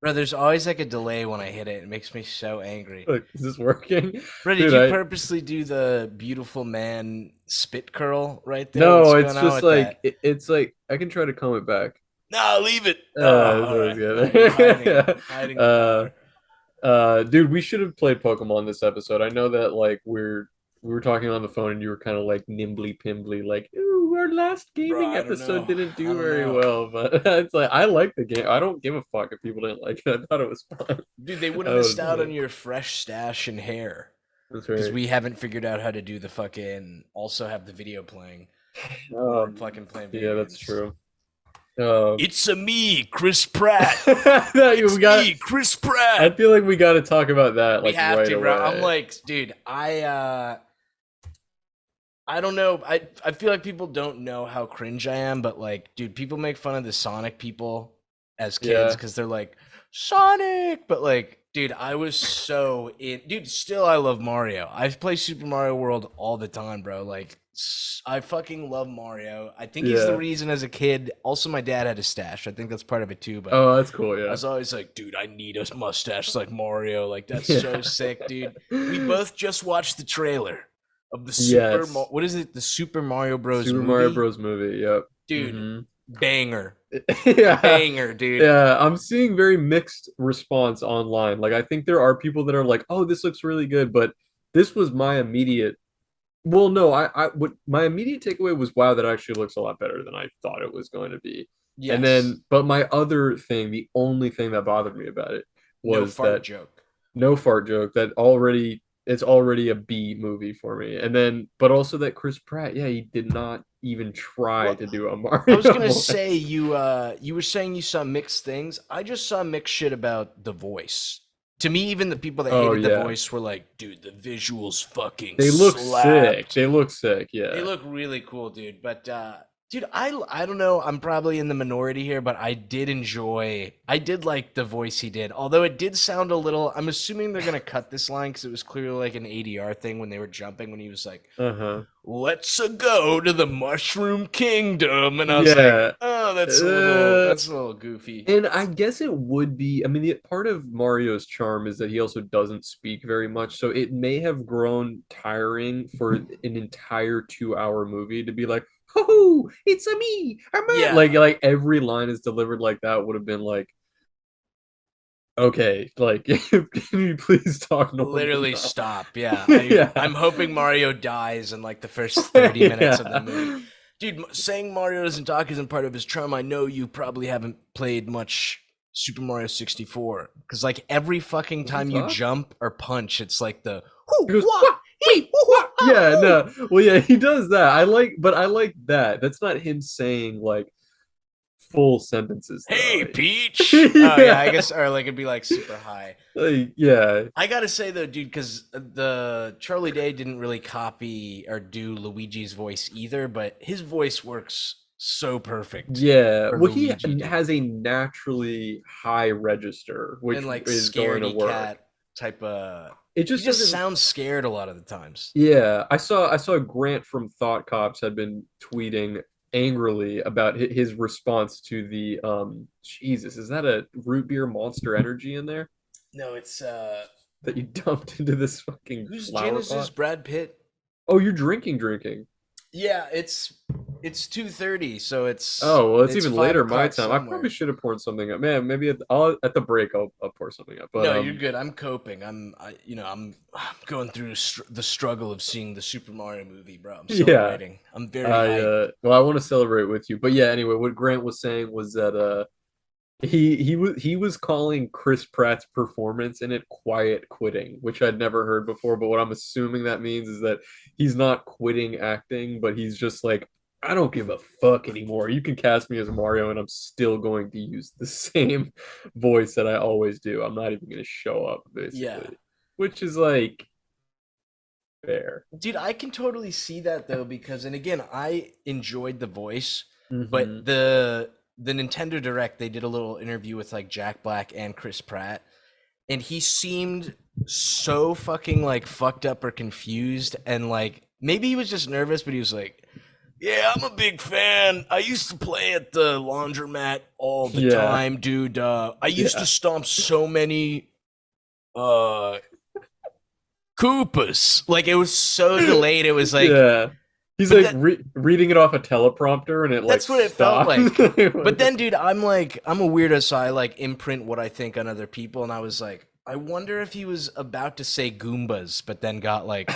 Bro, there's always like a delay when I hit it. It makes me so angry. Look, is this working? Bro, did Dude, you purposely do the beautiful man spit curl right there? no, What's going it's on just with like that? it's like I can try to calm it back. No, leave it. Oh, all So it's right. You're hiding, good. hiding the power. Dude, we should have played Pokemon this episode. I know that like we were talking on the phone and you were kind of like nimbly pimbly, like, ooh, our last Bro, gaming I don't episode know. didn't I do don't very know. well, but it's like I like the game. I don't give a fuck if people didn't like it. I thought it was fun. Dude, they would I have missed was out on your fresh stash and hair. That's Because right. we haven't figured out how to do the fucking also have the video playing when we're Um, fucking playing yeah, video that's games. true. Um, It's a me, Chris Pratt. no, It's we got. me, Chris I Pratt. feel like we got to talk about that We like have right to, bro. I'm away. like, dude, I don't know. I feel like people don't know how cringe I am, but like, dude, people make fun of the Sonic people as kids Yeah, because they're like Sonic, but like, dude, I was so in. Dude, still I love Mario. I play Super Mario World all the time, bro. Like, I fucking love Mario. I think he's the yeah. reason as a kid. Also, my dad had a stash. I think that's part of it too. But Oh, that's cool. I Yeah, was always like, dude, I need a mustache like Mario. Like, that's so yeah. sick, dude. We both just watched the trailer of the Yes. what is it? The Super Mario Bros. Super Mario movie? Bros. Movie. Yep. Dude, Hmm. banger. Yeah. Banger, dude. Yeah. I'm seeing very mixed response online. Like, I think there are people that are like, "Oh, this looks really good," but this was my immediate. Well, no, what my immediate takeaway was, wow, that actually looks a lot better than I thought it was going to be. And Yes. then, but my other thing, the only thing that bothered me about it No was fart that joke. no fart joke that already it's already a B movie for me. And then but also that Chris Pratt, yeah, he did not even try Well, to do a I was Mario gonna say voice. you were saying you saw mixed things. I just saw mixed shit about the voice. To me, even the people that Oh hated the yeah. voice were like, dude, the visuals fucking They look sick. slapped. They look sick, They yeah. look really cool, dude. But dude, I don't know. I'm probably in the minority here, but I did like the voice he did. Although it did sound a little. I'm assuming they're gonna cut this line because it was clearly like an ADR thing when they were jumping when he was like, Uh-huh. "Let's go to the Mushroom Kingdom," and I was like, Yeah. "Oh, Uh, that's a little goofy." and I guess it would be, I mean, the part of Mario's charm is that he also doesn't speak very much. So it may have grown tiring for an entire 2 hour movie to be like, oh, it's a me. I'm a-" Yeah, like every line is delivered like that would have been like, okay, like can you please talk normally literally now? stop. Yeah, Yeah. I'm hoping Mario dies in like the first 30 minutes of the movie. Yeah. Dude, saying Mario doesn't talk isn't part of his charm. I know you probably haven't played much Super Mario 64 because like every fucking Does he time you talk? jump or punch, it's like the He whoo goes, wah "Wah, hee wait, woo wah." ah Yeah, woo. no. Well, yeah, he does that. But I like that. That's not him saying like full sentences though. Hey Peach. Oh yeah, I Yeah. guess or like it'd be like super high. Like, yeah. I gotta say though, dude, because the Charlie Day didn't really copy or do Luigi's voice either, but his voice works so perfect Yeah. for Well, he Luigi, dude. has a naturally high register, And which like is going to scaredy work. cat type of It he just just doesn't. sounds scared a lot of the times. Yeah, I saw Grant from Thought Cops had been tweeting angrily about his response to the Jesus, is that a root beer Monster Energy in there No, it's that you dumped into this fucking whose gin flower is this? pot? Brad Pitt? Oh, you're drinking. Yeah, it's 2:30, so Oh, well, it's it's even five later my o'clock time. I probably somewhere. should have poured something up. Man, maybe at the break I'll pour something up. But No, you're good. I'm coping. I'm going through the struggle of seeing the Super Mario movie, bro. I'm yeah. celebrating. I'm very I hyped. well, I want to celebrate with you. But yeah, anyway, what Grant was saying was that he was calling Chris Pratt's performance in it quiet quitting, which I'd never heard before. But what I'm assuming that means is that he's not quitting acting, but he's just like, I don't give a fuck anymore. You can cast me as Mario, and I'm still going to use the same voice that I always do. I'm not even going to show up, Yeah. basically, which is like fair. Dude, I can totally see that though because and again, I enjoyed the voice, but Hmm. the Nintendo Direct, they did a little interview with like Jack Black and Chris Pratt, and he seemed so fucking like fucked up or confused and like maybe he was just nervous, but he was like Yeah, I'm a big fan. I used to play at the laundromat all the Yeah, time, dude. I used to yeah, stomp so many uh Koopas. Like it was so delayed. It was like, yeah. He's but like that reading it off a teleprompter, and it like that's what it felt stops. like. But then, dude, I'm a weirdo, so I like imprint what I think on other people, and I was like, I wonder if he was about to say Goombas, but then got like,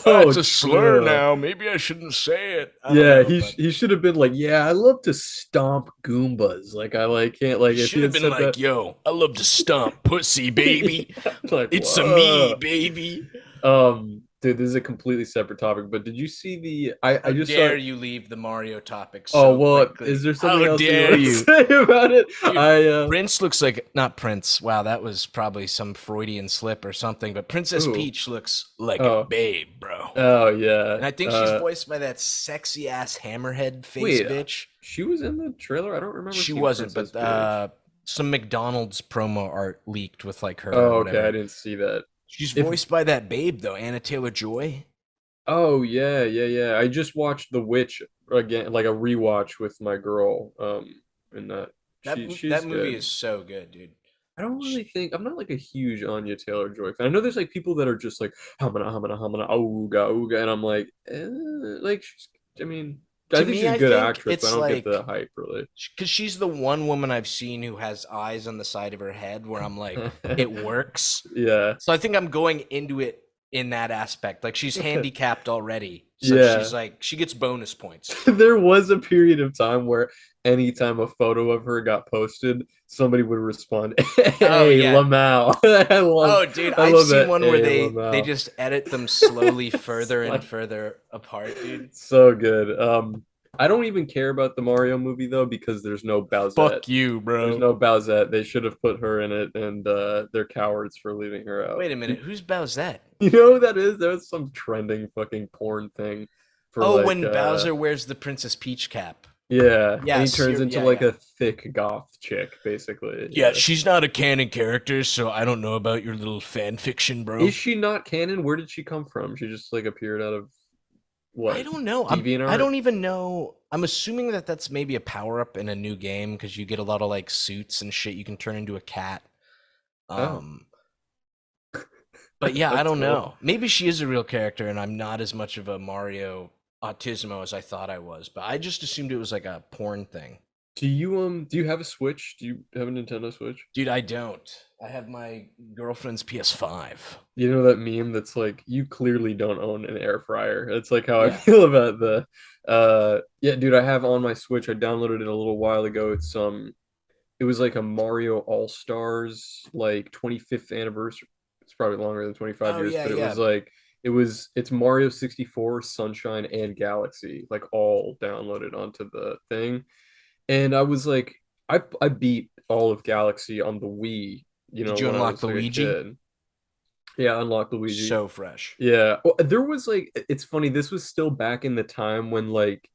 Oh, it's a slur chill. now. Maybe I shouldn't say it. I don't Yeah, know, he but he should have been like, yeah, I love to stomp Goombas. Like I like can't he like if he should have had been said that. like, yo, I love to stomp pussy, baby. Yeah, like It's a me, whoa. baby. Dude, this is a completely separate topic, but did you see the I How just saw dare you leave the Mario topic oh so well, is quickly? there something How else that you dare want to you? say about it? Dude, I Prince looks like not Prince. Wow, that was probably some Freudian slip or something. But Princess ooh. Peach looks like a Oh. babe, bro. Oh yeah. And I think she's voiced by that sexy ass hammerhead face Wait, bitch. she was in the trailer? I don't remember She seeing wasn't, Princess but Peach. some McDonald's promo art leaked with like her or Oh, okay, I whatever. didn't see that. She's If voiced by that babe though, Anna Taylor Joy. oh yeah, yeah, yeah. I just watched The Witch again, like a rewatch with my girl. And that That she's movie good. is so good, dude. I don't Sh really think I'm not like a huge Anya Taylor-Joy fan. I know there's like people that are just like hamana ooga ooga, and I'm like I mean, I To think me, she's a I good think actress, but I it's don't get the like hype really. because she's the one woman I've seen who has eyes on the side of her head where I'm like, it works. Yeah. So I think I'm going into it in that aspect. Like she's handicapped already. So she's Yeah. like, she gets bonus points. There was a period of time where anytime a photo of her got posted, somebody would respond, Oh, "Hey, yeah. Lamau." Oh, dude, I I've love seen that. one where Hey, they Lamau. just edit them slowly It's further and like further apart, dude. so good. I don't even care about the Mario movie though because there's no Bowsette. Fuck you, There's bro. no Bowsette. They should have put her in it, and they're cowards for leaving her out. Wait a minute, who's Bowsette? You know who that is? There's some trending fucking porn thing for Oh, like when Bowser wears the Princess Peach cap. yeah, and he Yes, turns into yeah, like yeah. a thick goth chick, basically. Yeah, Yeah. she's not a canon character, so I don't know about your little fan fiction, Is bro. she not canon? Where did she come from? She just like appeared out of I what? don't know. I DeviantArt? don't even know. I'm assuming that that's maybe a power up in a new game because you get a lot of like suits and shit. You can turn into a cat. Oh, Um, but yeah, I that's don't cool. know. Maybe she is a real character, and I'm not as much of a Mario autismo as I thought I was. But I just assumed it was like a porn thing. Do you have a Switch? Do you have a Nintendo Switch? Dude, I don't. I have my girlfriend's PS5. You know that meme that's like you clearly don't own an air fryer. That's like how I Yeah. feel about the yeah, dude, I have on my Switch. I downloaded it a little while ago. It was like a Mario All-Stars like 25th anniversary. It's probably longer than 25 Oh years, yeah, but it yeah. was like it's Mario 64, Sunshine, and Galaxy, like all downloaded onto the thing. And I was like, I beat all of Galaxy on the Wii, Did you when I unlock was like a Luigi? kid. Yeah, unlocked Luigi. So fresh. Yeah. Well, there was like it's funny, this was still back in the time when like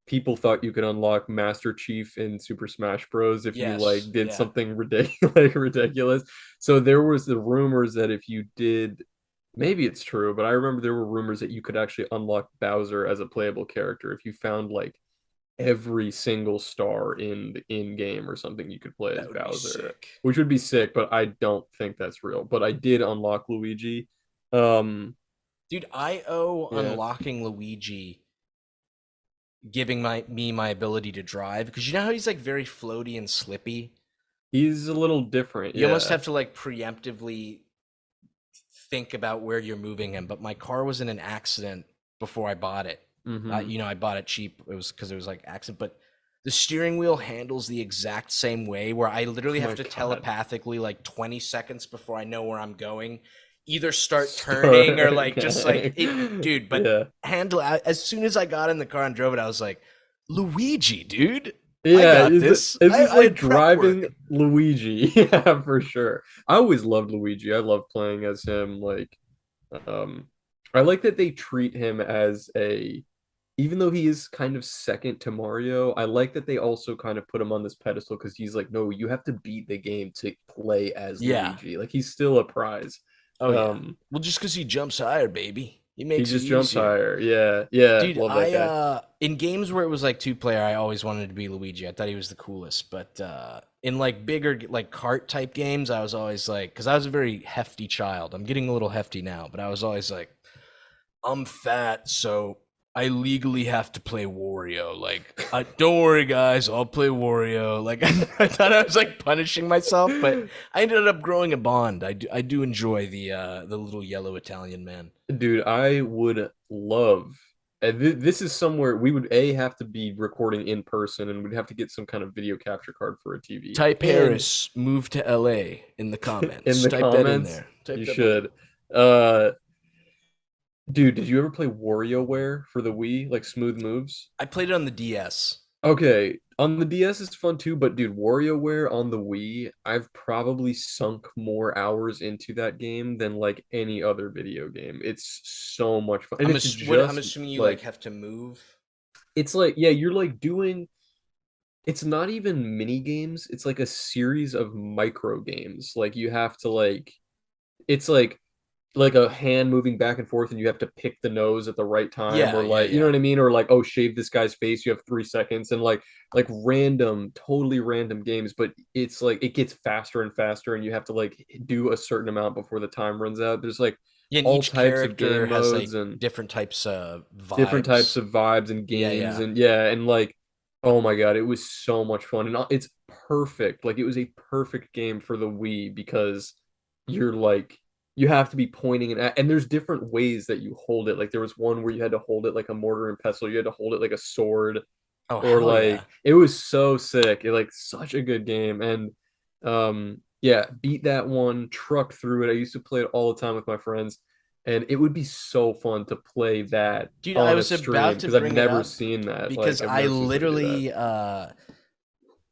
people thought you could unlock Master Chief in Super Smash Bros. If you Yes. like did Yeah. something ridiculous, like ridiculous. So there was the rumors that if you did, maybe it's true, but I remember there were rumors that you could actually unlock Bowser as a playable character if you found like every single star in the in game or something you could play as That would be Bowser, sick. which would be sick, but I don't think that's real. But I did unlock Luigi. Um, Dude, I owe yeah, unlocking Luigi giving my ability to drive because you know how he's like very floaty and slippy. he's a little different. You almost Yeah. have to like preemptively think about where you're moving him. But my car was in an accident before I bought it. Mm-hmm. I bought it cheap. It was because it was like accident, but the steering wheel handles the exact same way where I literally Oh have my to God. telepathically like 20 seconds before I know where I'm going, either start turning or like just like it, Okay. dude. But Yeah. handle as soon as I got in the car and drove it, I was like, Luigi, dude, I Yeah, got is this. this is I like had prep work. driving Luigi. Yeah, for sure. I always loved Luigi. I love playing as him. Like, um, I like that they treat him as a, even though he is kind of second to Mario, I like that they also kind of put him on this pedestal because he's like, no, you have to beat the game to play as Yeah. Luigi. Like he's still a prize. Oh yeah. Um, Well, just because he jumps higher, baby. He He makes it just jumps easier. higher. Yeah, yeah, Dude, love that I guy. in games where it was like two player, I always wanted to be Luigi. I thought he was the coolest. But in like bigger like kart type games, I was always like, because I was a very hefty child. I'm getting a little hefty now, but I was always like, I'm fat, so I legally have to play Wario. Like, don't worry, guys, I'll play Wario. Like, I thought I was like punishing myself, but I ended up growing a bond. I do enjoy the little yellow Italian man. Dude, I would love, and this is somewhere we would have to be recording in person, and we'd have to get some kind of video capture card for a TV. Type And Harris, move to LA in the in comments. the Type that in comments, there. Type you that below. should. Uh, dude, did you ever play WarioWare for the Wii, like Smooth Moves? I played it on the DS. Okay, on the DS it's fun too, but dude, WarioWare on the Wii, I've probably sunk more hours into that game than like any other video game. It's so much fun. And it's I'm just assuming you like like have to move. it's like yeah, you're like doing it's not even mini games, it's like a series of micro games. Like you have to like it's like a hand moving back and forth and you have to pick the nose at the right time Yeah, or yeah, like you know yeah. what I mean or like oh shave this guy's face you have 3 seconds and like random totally random games but it's like it gets faster and faster and you have to like do a certain amount before the time runs out there's like Yeah, and all each types of game character has modes like and different types of different types vibes. of vibes and Yeah, games yeah. and yeah and like oh my god it was so much fun and it's perfect like it was a perfect game for the Wii because you're like you have to be pointing and there's different ways that you hold it like there was one where you had to hold it like a mortar and pestle you had to hold it like a sword Oh, or hell yeah. like it was so sick it like such a good game and yeah beat that one truck through it I used to play it all the time with my friends and it would be so fun to play that Dude, I on a was stream about to because I've bring it never up seen that. because Like I've I never seen somebody do that. literally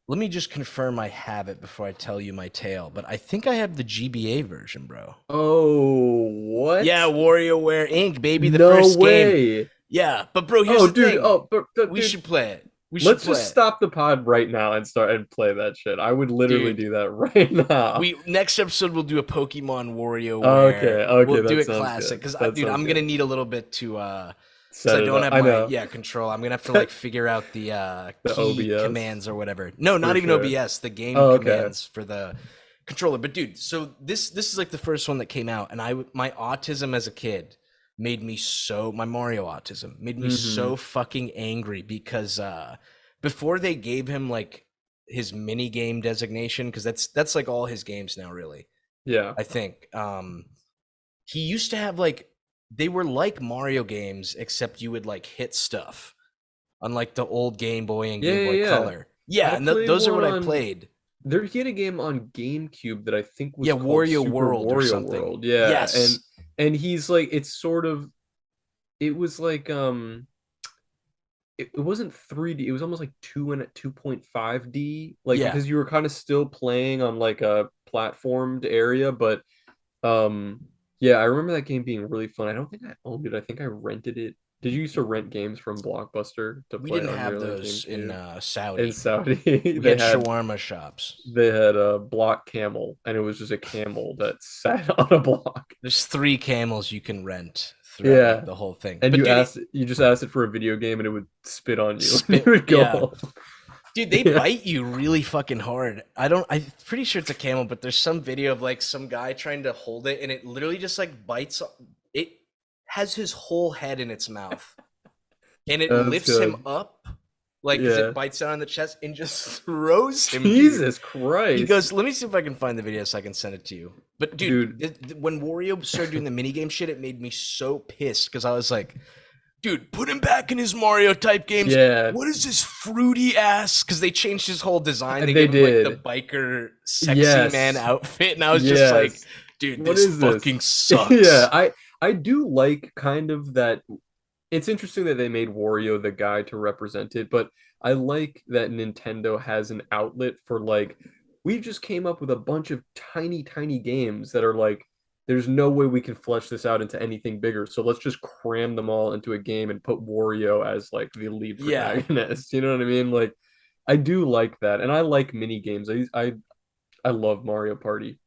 let me just confirm I have it before I tell you my tale, but I think I have the GBA version, bro. Oh, Yeah, what? WarioWare Inc., baby, the No first game. way. Yeah, but bro, here's Oh, the dude. thing. Oh, but We dude, should play it. We should let's play just it. stop the pod right now and start and play that shit. I would literally Dude, do that right now. we next episode we'll do a Pokemon Okay, WarioWare. We'll okay, do that it sounds classic good. because That dude, sounds I'm gonna good. need a little bit to because Set I it don't up. have I my know. control. I'm gonna have to like figure out the The key OBS commands or whatever. No, for not even sure. OBS, the game Oh, okay. commands for the controller. But dude, so this is like the first one that came out, and my autism as a kid made me so my Mario autism made me Mm-hmm. so fucking angry because before they gave him like his mini game designation because that's like all his games now really Yeah. I think he used to have like they were like Mario games except you would like hit stuff unlike the old Game Boy and Yeah, Game Boy yeah, yeah. Color. Yeah, I and played those are one what I on played. there he had a game on GameCube that I think was Yeah, called Wario Super World or Wario something. World. Yeah, Yes. and he's like it's sort of it was like it wasn't 3D, it was almost like 2 and 2.5D like Yeah. because you were kind of still playing on like a platformed area but um yeah, I remember that game being really fun. I don't think I owned it. I think I rented it. Did you used to rent games from Blockbuster to We play didn't on have your like those in GameCube? In Saudi. Saudi, We had shawarma shops. they had a block camel, and it was just a camel that sat on a block. There's three camels you can rent throughout like Yeah, the whole thing. and But dude, you just asked it for a video game, and it would spit on you, and you spit. would go Yeah, home. dude, they Yeah. bite you really fucking hard. I don't. I'm pretty sure it's a camel, but there's some video of like some guy trying to hold it, and it literally just like bites. It has his whole head in its mouth, and it That's lifts him good. up, like because it Yeah. bites down on the chest and just throws him, dude. Jesus He Christ, goes, let me see if I can find the video so I can send it to you. But dude, dude. when Wario started doing the minigame shit, it made me so pissed because I was like, dude, put him back in his Mario type games. Yeah, What is this fruity ass? Because they changed his whole design. They they gave him like the did. biker sexy man Yes, outfit. And I was just like, yes. dude, What this is this? fucking Yeah, sucks. I do like kind of that. It's interesting that they made Wario the guy to represent it, but I like that Nintendo has an outlet for like we just came up with a bunch of tiny games that are like there's no way we can flesh this out into anything bigger. So let's just cram them all into a game and put Wario as like the lead Yeah. protagonist. You know what I mean? Like I do like that. And I like mini games. I love Mario Party.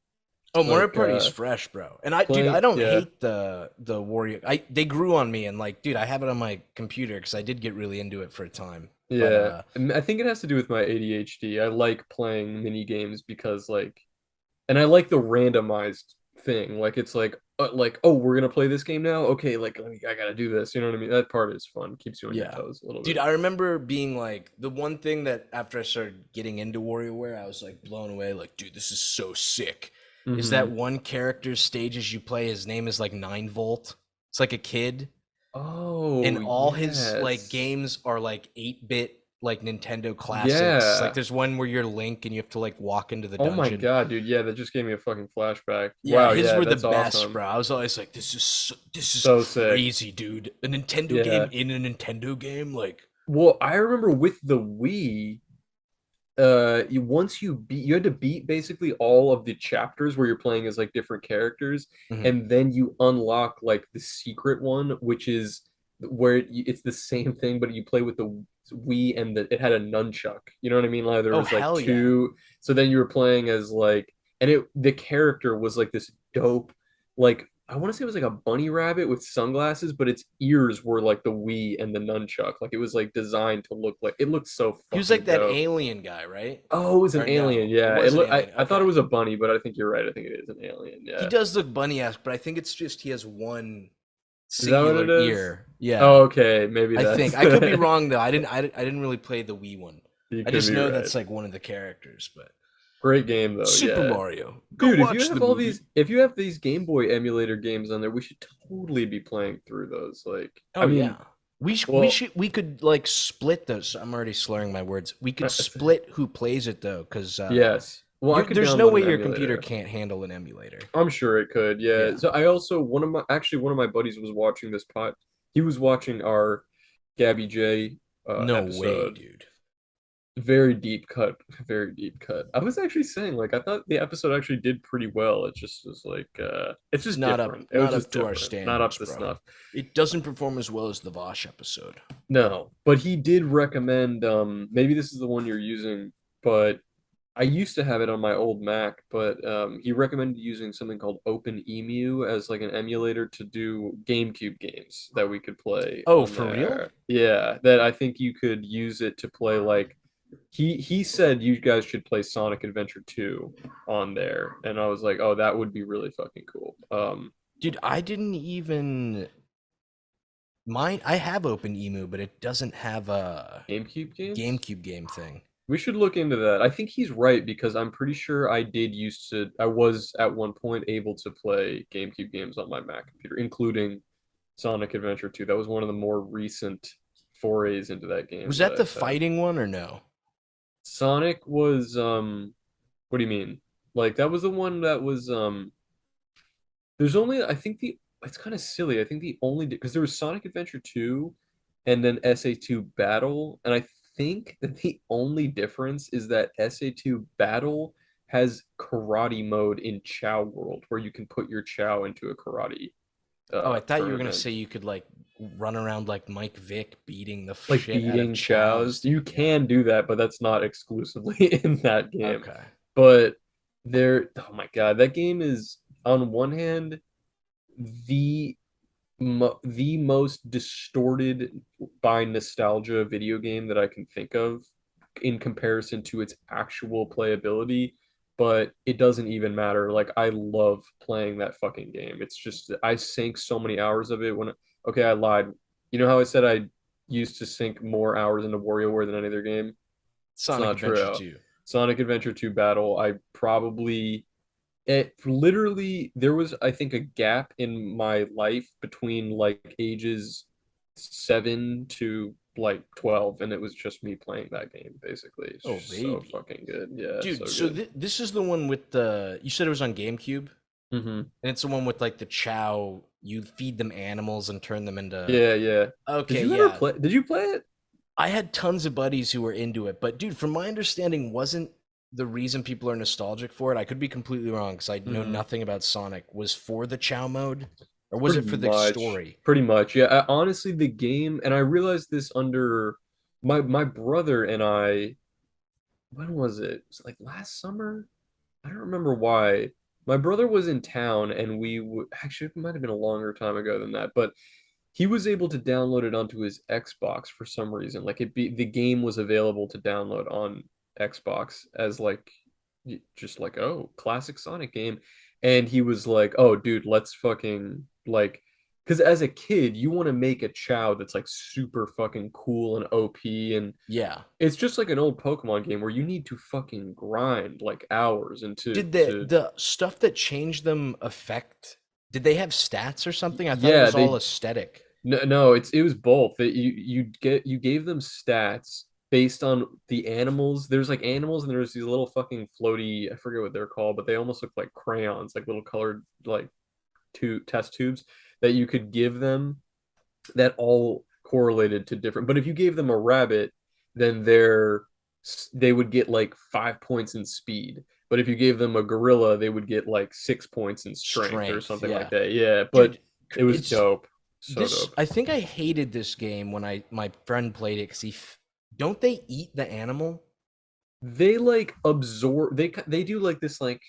Oh, Mario Like Party's fresh, bro. And dude, I playing, don't yeah. hate the Wario. They grew on me, and like, dude, I have it on my computer because I did get really into it for a time. But Yeah, I think it has to do with my ADHD. I like playing mini games because and I like the randomized thing. Like it's like oh, we're gonna play this game now. Okay, like I gotta do this. You know what I mean? That part is fun. Keeps you on your yeah, toes a little dude, bit. I remember being like the one thing that after I started getting into WarioWare, I was like blown away. Like, dude, this is so sick. Is that Hmm. one character's stages you play? His name is like 9 Volt. It's like a kid, and Oh all his like yes, games are like 8-bit like Nintendo classics. Like yeah. there's one where you're Link and you have to like walk into the Oh my dungeon. God, dude. Yeah, that just gave me a fucking flashback. Yeah, Wow, his yeah, were the that's best, awesome. bro. I was always like, this is So sick. crazy, dude. A Nintendo game Yeah. in a Nintendo game, like, Well, I remember with the Wii, once you beat you had to beat basically all of the chapters where you're playing as like different characters, mhm. and then you unlock like the secret one, which is where it's the same thing, but you play with the Wii and it had a nunchuck. You know what I mean? Like there Oh was like hell yeah. two, so then you were playing as like, and it the character was like this dope, like I want to say it was like a bunny rabbit with sunglasses, but its ears were like the Wii and the nunchuck. Like it was like designed to look like it looked so He was like fucking that dope. alien guy, right? Oh, it was an Or alien. no? It Yeah, it was an looked. alien. I thought it Okay. was a bunny, but I think you're right. I think it is an alien. He Yeah. does look bunny-esque, but I think it's just he has one Is that what it singular is? ear. Yeah. Oh, okay. Maybe I that's. think. I could be wrong though. I didn't really play the Wii one. You I could just be know right. that's like one of the characters, but Great game though. Super Yeah. Mario. Go Dude, if you watch have the all movie. these, if you have these Game Boy emulator games on there, we should totally be playing through those. Like, I Oh mean, yeah. well, We could like split those. I'm already slurring my words. We could split who plays it though, because yes. Well, I could there's no download way an your computer emulator. can't handle an emulator. I'm sure it could. Yeah. Yeah. So I also one of my buddies was watching this pot. He was watching our Gabby J No way, episode. dude. Very deep cut, very deep cut. I was actually saying, like, I thought the episode actually did pretty well. It just was like, it's just different. It was Not up just to our different, not up standards, to bro. snuff. It doesn't perform as well as the Vosh episode. No, but he did recommend, maybe this is the one you're using, but I used to have it on my old Mac, but he recommended using something called OpenEMU as like an emulator to do GameCube games that we could play Oh, on for real? there. Yeah, that I think you could use it to play like he said you guys should play Sonic Adventure 2 on there, and I was like, oh, that would be really fucking cool. Dude, I didn't even mine. I have Open Emu, but it doesn't have a GameCube games? GameCube game thing. We should look into that. I think he's right because I'm pretty sure I was at one point able to play GameCube games on my Mac computer, including Sonic Adventure 2. That was one of the more recent forays into that game Was that that the I've had. fighting one or no? Sonic was what do you mean? Like that was the one that was there's only I think the it's kind of silly. I think the only because there was Sonic Adventure 2 and then SA2 Battle, and I think that the only difference is that SA2 Battle has karate mode in Chow World where you can put your Chow into a karate Oh, I thought you were gonna tournament. say you could like run around like Mike Vick beating the Like shit out of beating Chows. chows. You Yeah. can do that, but that's not exclusively in that game. Okay. But oh my God, that game is on one hand the the most distorted by nostalgia video game that I can think of in comparison to its actual playability, but it doesn't even matter. Like I love playing that fucking game. It's just I sank so many hours of it when okay, I lied. You know how I said I used to sink more hours into WarioWare than any other game? It's Sonic not Adventure true. 2. Sonic Adventure 2 Battle, I probably it literally there was I think a gap in my life between like ages 7 to like 12, and it was just me playing that game basically. It's Oh, just so baby. fucking good. Yeah, Dude, so so good. this is the one with the you said it was on GameCube? Hmm. And it's the one with like the Chow, you feed them animals and turn them into Yeah, yeah. Okay, yeah. Did you play it? I had tons of buddies who were into it, but dude, from my understanding, wasn't the reason people are nostalgic for it, I could be completely wrong because I know Hmm. nothing about Sonic, was for the Chow mode? Or was Pretty it for the much. story? Pretty much. Yeah, honestly the game, and I realized this under my brother and I, when was it? Was it like last summer? I don't remember why. my brother was in town, and actually, it might have been a longer time ago than that, but he was able to download it onto his Xbox for some reason. Like the game was available to download on Xbox as like just like, oh, classic Sonic game. And he was like, oh, dude, let's fucking like, because as a kid, you want to make a Chow that's like super fucking cool and OP, and Yeah. it's just like an old Pokemon game where you need to fucking grind like hours into Did the to the stuff that changed them affect? Did they have stats or something? I thought it yeah, was all they aesthetic. no, it was both. You gave them stats based on the animals. There's like animals, and there's these little fucking floaty, I forget what they're called, but they almost look like crayons, like little colored like two test tubes that you could give them that all correlated to different. But if you gave them a rabbit, then they would get like 5 points in speed. But if you gave them a gorilla, they would get like 6 points in strength or Strength, something like yeah. that. Yeah, but Dude, it was it's dope. So this dope. I think I hated this game when my friend played it because don't they eat the animal? They like absorb, they do like this like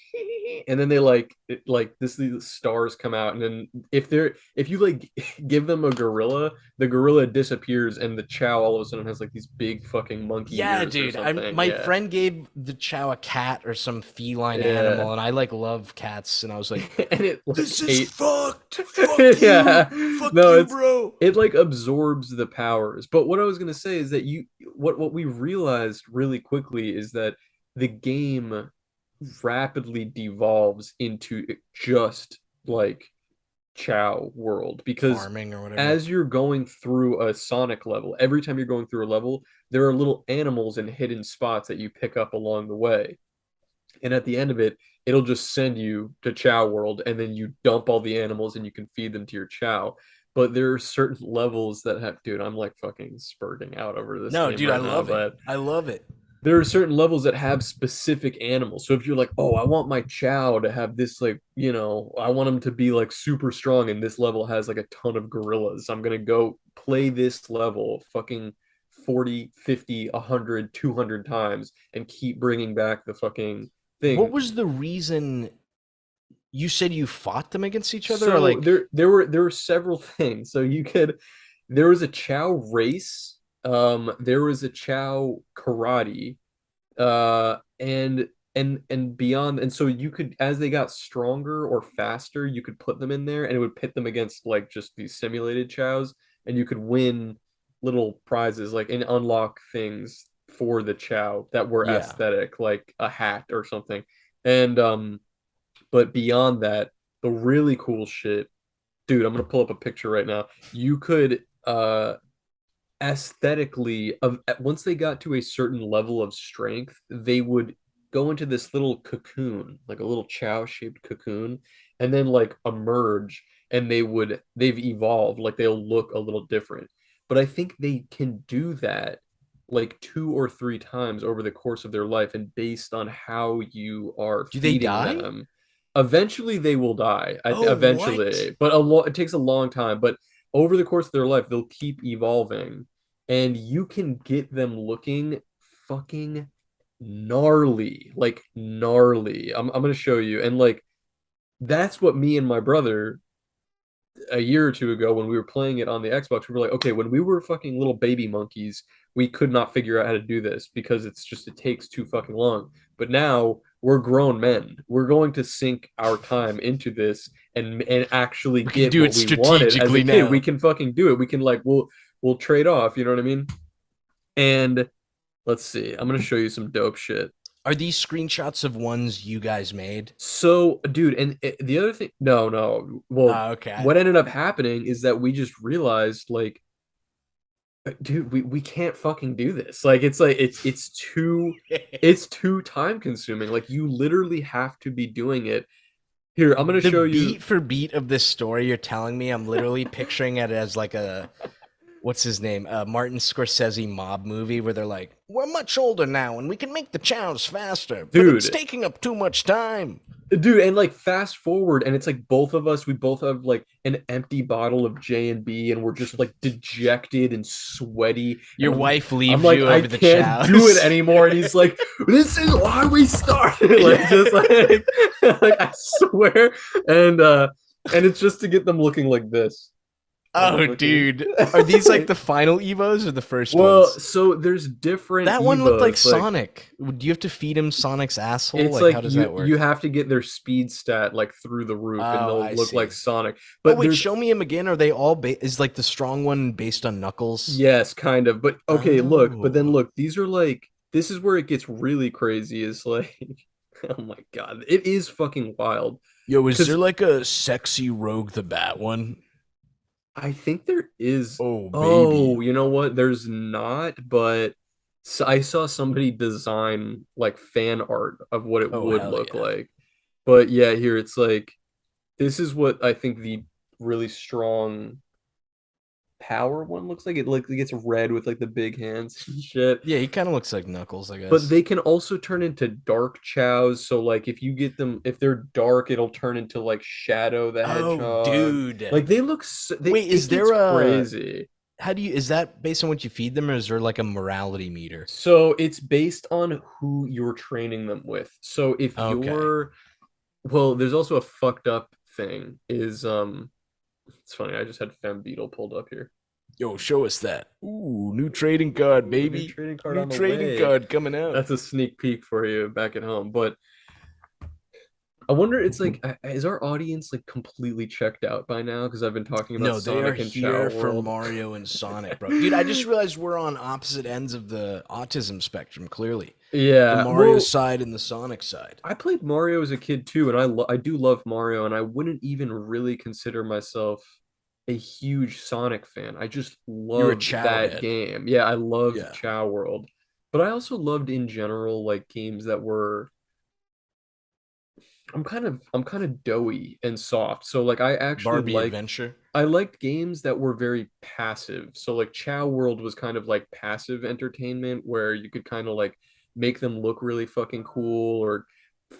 and then they like like this, these stars come out, and then if you like give them a gorilla, the gorilla disappears, and the Chow all of a sudden has like these big fucking monkey Yeah, ears or dude. I'm something. my Yeah, friend gave the Chow a cat or some feline yeah. animal, and I like love cats, and I was like, And it like "This is ate. fucked. Fuck Yeah, you. Fuck no, you, bro." it like absorbs the powers. But what I was gonna say is that what we realized really quickly is that the game rapidly devolves into just like Chow world, because Farming or whatever. as you're going through a Sonic level, every time you're going through a level, there are little animals and hidden spots that you pick up along the way. And at the end of it, it'll just send you to Chow World, and then you dump all the animals and you can feed them to your Chow. But there are certain levels that have, dude, I'm like fucking spurting out over this No, game dude, I right now, love it. but I love it. there are certain levels that have specific animals. So if you're like, oh, I want my Chow to have this, like, I want him to be like super strong, and this level has like a ton of gorillas. I'm gonna go play this level fucking 40, 50, 100, 200 times and keep bringing back the fucking What thing. was the reason you said you fought them against each other, or So like, there were several things. So there was a Chow race, there was a Chow karate, and beyond, and so you could, as they got stronger or faster, you could put them in there, and it would pit them against like just these simulated Chows, and you could win little prizes like and unlock things for the Chow that were yeah. aesthetic, like a hat or something. And but beyond that, the really cool shit, dude, I'm gonna pull up a picture right now. You could aesthetically of once they got to a certain level of strength, they would go into this little cocoon, like a little Chow shaped cocoon, and then like emerge, and they've evolved, like they'll look a little different. But I think they can do that like two or three times over the course of their life, and based on how you are Do they feeding die? them, eventually they will die. Oh, what? Eventually, but it takes a long time. But over the course of their life, they'll keep evolving, and you can get them looking fucking gnarly, like gnarly. I'm gonna show you, and like that's what me and my brother a year or two ago when we were playing it on the Xbox, we were like, okay, when we were fucking little baby monkeys, we could not figure out how to do this because it takes too fucking long. But now we're grown men. We're going to sink our time into this and actually We can get do it what we wanted as a strategically kid. We now. can fucking do it. We can like we'll trade off, you know what I mean? And let's see. I'm gonna show you some dope shit. Are these screenshots of ones you guys made? So, dude, and the other thing, no, no. Well, Okay. what ended up happening is that we just realized, like, dude, we can't fucking do this. Like it's too time consuming. Like you literally have to be doing it. Here, I'm gonna The show you. beat for beat of this story you're telling me, I'm literally picturing it as like a what's his name? A Martin Scorsese mob movie where they're like, "We're much older now and we can make the chows faster, but it's Dude, taking up too much time." Dude, and like fast forward, and it's like both of us, we both have like an empty bottle of J and B, and we're just like dejected and sweaty. And Your wife I'm leaves like, you I over the can't do it chows. anymore. And he's like, this is why we started. Like, Yeah. just like I swear. And it's just to get them looking like this. Like Oh, looking. dude. Are these like the final Evos or the first Well, ones? so there's different That one looked like Evos. Like Sonic. Do you have to feed him Sonic's asshole? it's Like, like how does you that you work? have to get their speed stat like through the roof, and Oh, they'll I look like see. Sonic. Oh, But wait, there's show me him again. Are they all is like the strong one based on Knuckles? yes, kind of. But okay, look, but then Oh. look, these are like this is where it gets really crazy. Is like, oh my God, it is fucking wild. Yo, is there Because like a sexy Rogue the Bat one? I think there is. Oh, baby. Oh, you know what? There's not, but I saw somebody design like fan art of what it Oh, would hell look yeah. like. But yeah, here it's like this is what I think the really strong power one looks like. It like it gets red with like the big hands and shit. Yeah, he kind of looks like Knuckles, I But guess. they can also turn into dark chows. So like if you get them, if they're dark, it'll turn into like Shadow the Oh, Hedgehog. dude. Like they look, Wait, is it gets there a crazy. how do you is that based on what you feed them or is there like a morality meter? So it's based on who you're training them with. So if Okay. you're, well, there's also a fucked up thing is it's funny, I just had Fem Beetle pulled up here. Yo, show us that. Ooh, new trading card, Ooh, new baby. trading card New on the trading way. card coming out. That's a sneak peek for you back at home. But I wonder, it's like, is our audience like completely checked out by now? Because I've been talking about No, they are Sonic and Chow here for World. Mario and Sonic, bro. Dude, I just realized we're on opposite ends of the autism spectrum, clearly. The Yeah, Mario well, side and the Sonic side. I played Mario as a kid too, and I do love Mario, and I wouldn't even really consider myself a huge Sonic fan. I just You're a loved Chow that head. game. Yeah, I loved Yeah. Chow World, but I also loved in general like games that were I'm kind of doughy and soft. So like Barbie Adventure. I liked games that were very passive. So like Chow World was kind of like passive entertainment where you could kind of like make them look really fucking cool or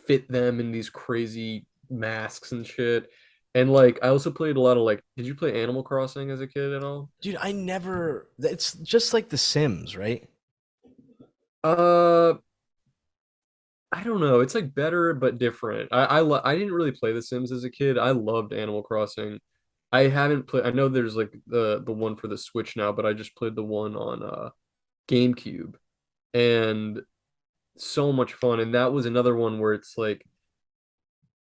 fit them in these crazy masks and shit. And like I also played a lot of like did you play Animal Crossing as a kid at all? Dude, I never. It's just like The Sims, right? Uh I don't know. It's like better but different. I didn't really play The Sims as a kid. I loved Animal Crossing. I haven't played. I know there's like the one for the Switch now, but I just played the one on GameCube, and so much fun. And that was another one where it's like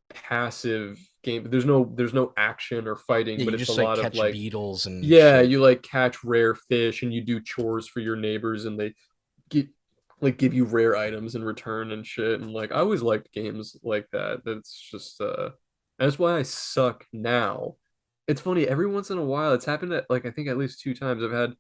passive game. There's no action or fighting, Yeah, but you it's a just like lot of catch like beetles and yeah, shit. you like catch rare fish and you do chores for your neighbors and they get like give you rare items in return and shit. And like I always liked games like that. That's just that's why I suck now. It's funny, every once in a while, it's happened at like I think at least two times. I've had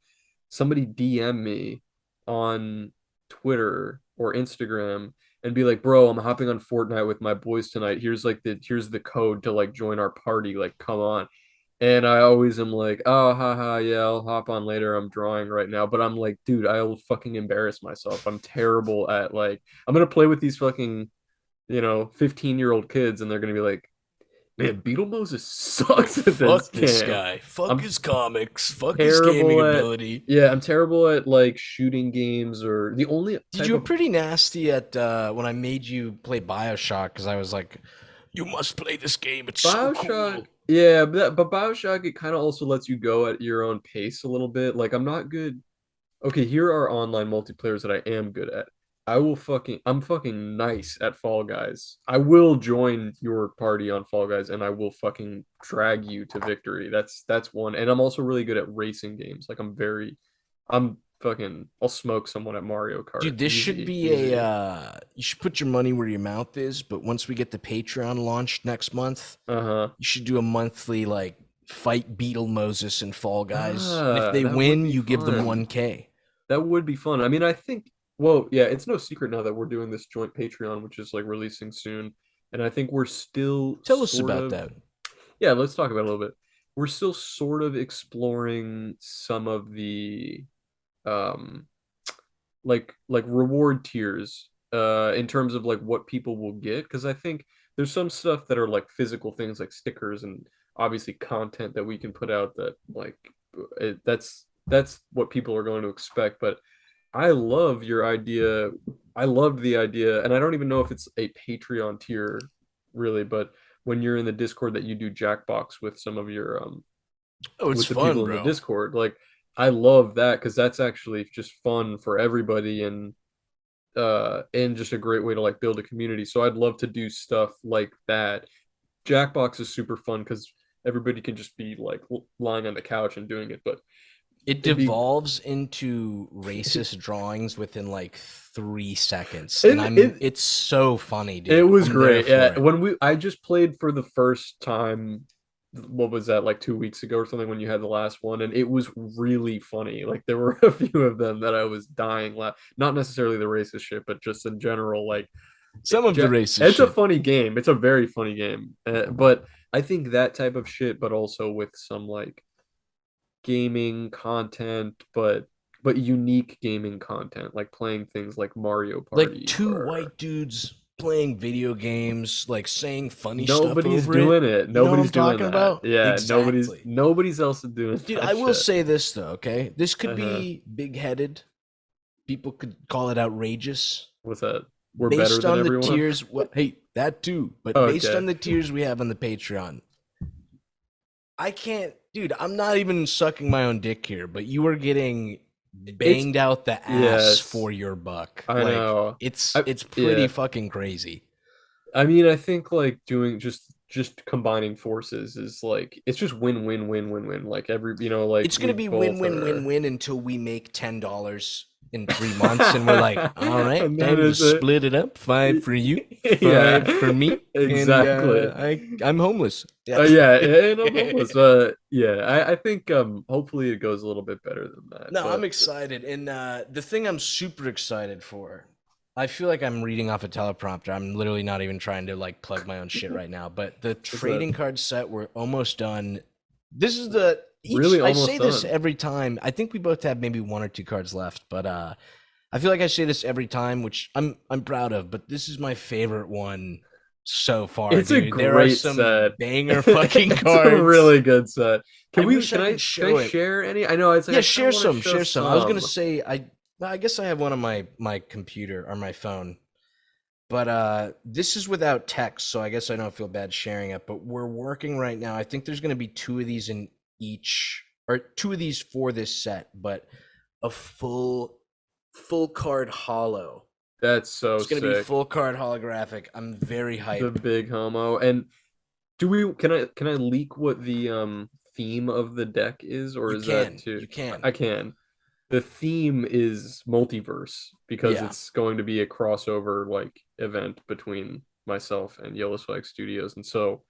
somebody DM me on Twitter or Instagram and be like, bro, I'm hopping on Fortnite with my boys tonight. Here's the code to like join our party. Like, come on. And I always am like, oh, haha, yeah, I'll hop on later. I'm drawing right now. But I'm like, dude, I'll fucking embarrass myself. I'm terrible at like, I'm gonna play with these fucking, 15-year-old kids, and they're gonna be like, man, Beetle Moses Yo, sucks at this fuck this game. guy. Fuck I'm his comics. Fuck his gaming terrible at, ability. yeah, I'm terrible at like shooting games or the only Dude, type you were of pretty nasty at when I made you play Bioshock because I was like, you must play this game. It's so BioShock. cool. Yeah, but BioShock, it kind of also lets you go at your own pace a little bit. Like, I'm not good. Okay, here are online multiplayers that I am good at. I'm fucking nice at Fall Guys. I will join your party on Fall Guys and I will fucking drag you to victory. That's one. And I'm also really good at racing games. Like I'm fucking I'll smoke someone at Mario Kart. Dude, this should Easy, be a easy. you should put your money where your mouth is, but once we get the Patreon launched next month, Uh-huh. you should do a monthly like fight Beetle Moses and Fall Guys. And if they That would win, be you give them fun. 1K. That would be fun. I mean, I think, well, yeah, it's no secret now that we're doing this joint Patreon, which is like releasing soon. And I think we're still Tell us sort about of, that. yeah, let's talk about it a little bit. We're still sort of exploring some of the um like reward tiers in terms of like what people will get because I think there's some stuff that are like physical things like stickers and obviously content that we can put out that like that's what people are going to expect. But I love your idea. I loved the idea, and I don't even know if it's a Patreon tier really, but when you're in the Discord that you do Jackbox with some of your Oh, it's with the fun, people in the bro. Discord, like I love that because that's actually just fun for everybody and just a great way to like build a community. So I'd love to do stuff like that. Jackbox is super fun because everybody can just be like lying on the couch and doing it, but It it'd be devolves into racist drawings within like 3 seconds, and it it's so funny, it dude. was I'm there great. for Yeah, it. when we I just played for the first time, what was that, like 2 weeks ago or something when you had the last one, and it was really funny. Like there were a few of them that I was dying laugh. Not necessarily the racist shit, but just in general, like Some of the racist it's a shit. funny game. It's a very funny game. But I think that type of shit, but also with some like gaming content, but unique gaming content, like playing things like Mario Like Party two or white dudes playing video games, like saying funny stuff nobody's over it. doing it. You know what I'm Nobody's doing talking that. about? Yeah, Exactly. nobody's else is doing Dude, that I will shit. say this though, okay? This could Uh-huh. be big-headed. People could call it outrageous. What's that? We're better Based than on the everyone. tiers, what hey, that too. But based Okay. on the tiers we have on the Patreon, I can't, dude, I'm not even sucking my own dick here, but you are getting It's banged out the ass yes, for your buck. I Like know. it's I it's pretty yeah. fucking crazy. I mean, I think like doing just combining forces is like it's just win win win win win. Like every like It's gonna we be win both win win are. win until we make $10 in 3 months, and we're like, all right, And then time to is it? split it up. Five for you, five for Yeah, me, and exactly. I'm homeless. Yeah. Yeah, and I'm homeless. Yeah, I think hopefully it goes a little bit better than that. No, I'm But excited. And the thing I'm super excited for, I feel like I'm reading off a teleprompter. I'm literally not even trying to like plug my own shit right now. But the what's that? trading card set, we're almost done. This is the each Really I almost say this done. every time. I think we both have maybe one or two cards left, but I feel like I say this every time, which I'm proud of, but this is my favorite one so far, It's a dude. There are great some set. banger fucking It's a cards. really good set. I Can we wish I could can I show it. share any? I know it's like Yeah, I kind of share want to some, show share some. I was gonna some. say well, I guess I have one on my computer or my phone, but this is without text, so I guess I don't feel bad sharing it. But we're working right now. I think there's gonna be two of these in each, or two of these for this set, but a full card hollow. That's so It's gonna be sick. full card holographic. I'm very The hype. big homo. And do we can I leak what the theme of the deck is, or You is that can, too you can. I can. The theme is multiverse because Yeah. it's going to be a crossover like event between myself and Yellow Spike Studios. And so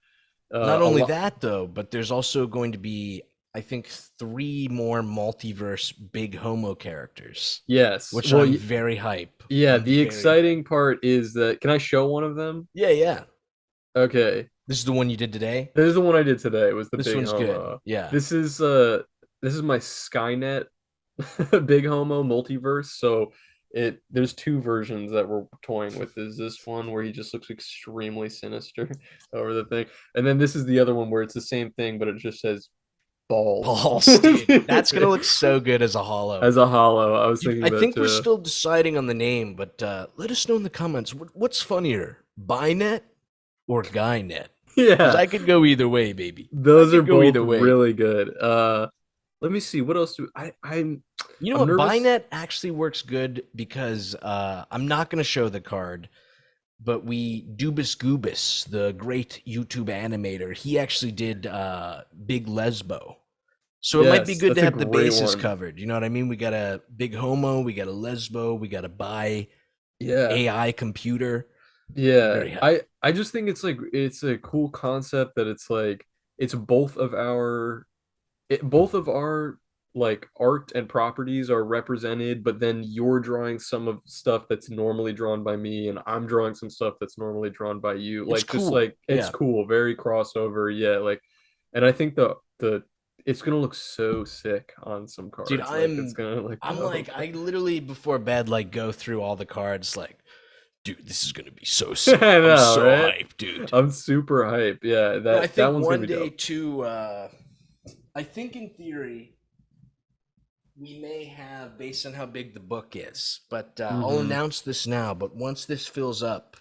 Not a only lot that though, but there's also going to be, I think, three more multiverse big homo characters, yes. which Well, I'm very hype. yeah, I'm the very hype. exciting part is that can I show one of them? Yeah, yeah. Okay. This is the one you did today. This is the one I did today. It was the This big one's good. homo. Yeah. This is my Skynet big homo multiverse. So there's two versions that we're toying with. Is this one where he just looks extremely sinister over the thing, and then this is the other one where it's the same thing, but it just says balls Balls, dude. That's gonna look so good as a hollow. as a hollow. I was thinking I that think we're too. still deciding on the name, but let us know in the comments what's funnier, Binet or Guynet? Because Yeah, I could go either way, baby. I those are could go both either way. really good. Let me see what else do You know I'm what? nervous. Binet actually works good because I'm not going to show the card, but Dubis Goobus, the great YouTube animator, he actually did Big Lesbo. So it might be Yes, good to that's a have the great bases one. covered. You know what I mean? We got a big homo, we got a lesbo, we got a bi Yeah. AI computer. Yeah, Very hype. I just think it's like it's a cool concept that it's like it's both of our like art and properties are represented, but then you're drawing some of stuff that's normally drawn by me, and I'm drawing some stuff that's normally drawn by you. It's Like just cool. like it's Yeah. cool, very crossover. Yeah, like, and I think the it's gonna look so sick on some Dude, cards. Like it's I'm gonna like I'm go. like I literally before bed like go through all the cards like dude, this is gonna be so I sick. I'm know, so right? hyped, dude. I'm super hype. Yeah, Bro, I that think one's gonna one be day dope. too. I think in theory we may have, based on how big the book is, but I'll Hmm. announce this now. But once this fills up,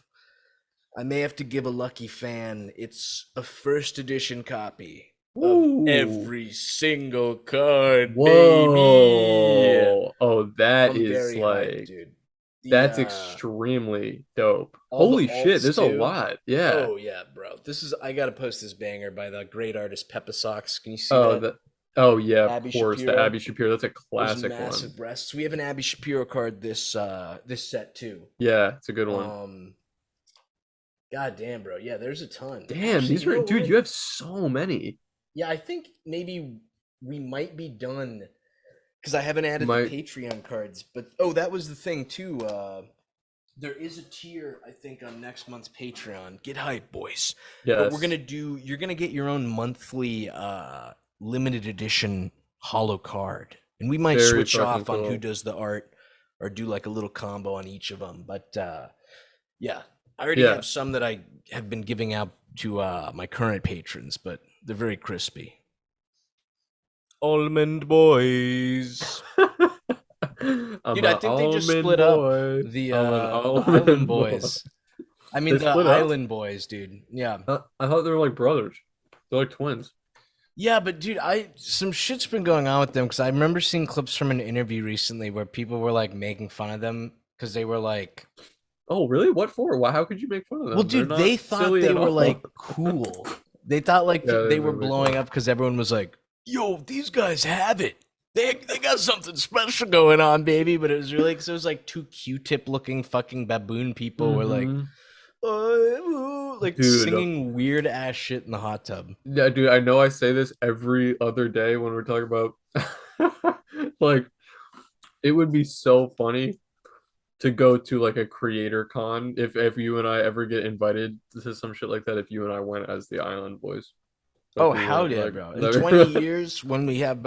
I may have to give a lucky fan. It's a first edition copy of Ooh. every single card, baby. Whoa. Oh, that I'm is very hyped, like dude. The that's extremely dope. all the Holy shit, alts there's a too. lot. Yeah. Oh yeah, bro. This is I gotta post this banger by the great artist Peppa Socks. Can you see Oh, that? the oh yeah, of Abby course. The Shapiro. Abby Shapiro. That's a Those classic one. massive breasts. We have an Abby Shapiro card this set too. Yeah, it's a good one. Um God damn, bro. Yeah, there's a ton. Damn, Actually, these you are know dude, what? you have so many. Yeah, I think maybe we might be done because I haven't added the My Patreon cards. But oh, that was the thing too. There is a tier I think on next month's Patreon. Get hype, boys. But we're yes. gonna do. You're gonna get your own monthly limited edition holo card, and we might Very switch fucking off on who cool. does the art or do like a little combo on each of them. But yeah, I already Yeah. have some that I have been giving out to my current patrons, but they're very crispy. Almond boys. I'm Dude, I an think they just almond split up boy. I'm an the Island almond boy. Boys. I mean They the split up? Island Boys, dude. Yeah. I thought they were like brothers. They're like twins. Yeah, but dude, I some shit's been going on with them because I remember seeing clips from an interview recently where people were like making fun of them because they were like, Oh, really? What for? Why? How could you make fun of well, them? They're dude, not they thought silly they at were all. like cool. They thought like Yeah, they they were do make blowing fun. up because everyone was like, "Yo, these guys have it. They got something special going on, baby." But it was really because it was like two Q-tip looking fucking baboon people were like, Hmm. like Dude, singing weird ass shit in the hot tub. yeah, dude, I know I say this every other day when we're talking about like it would be so funny to go to like a creator con if you and I ever get invited to some shit like that if you and I went as the Island Boys. Oh, That'd be hell yeah, like bro. In that'd be 20 years, when we have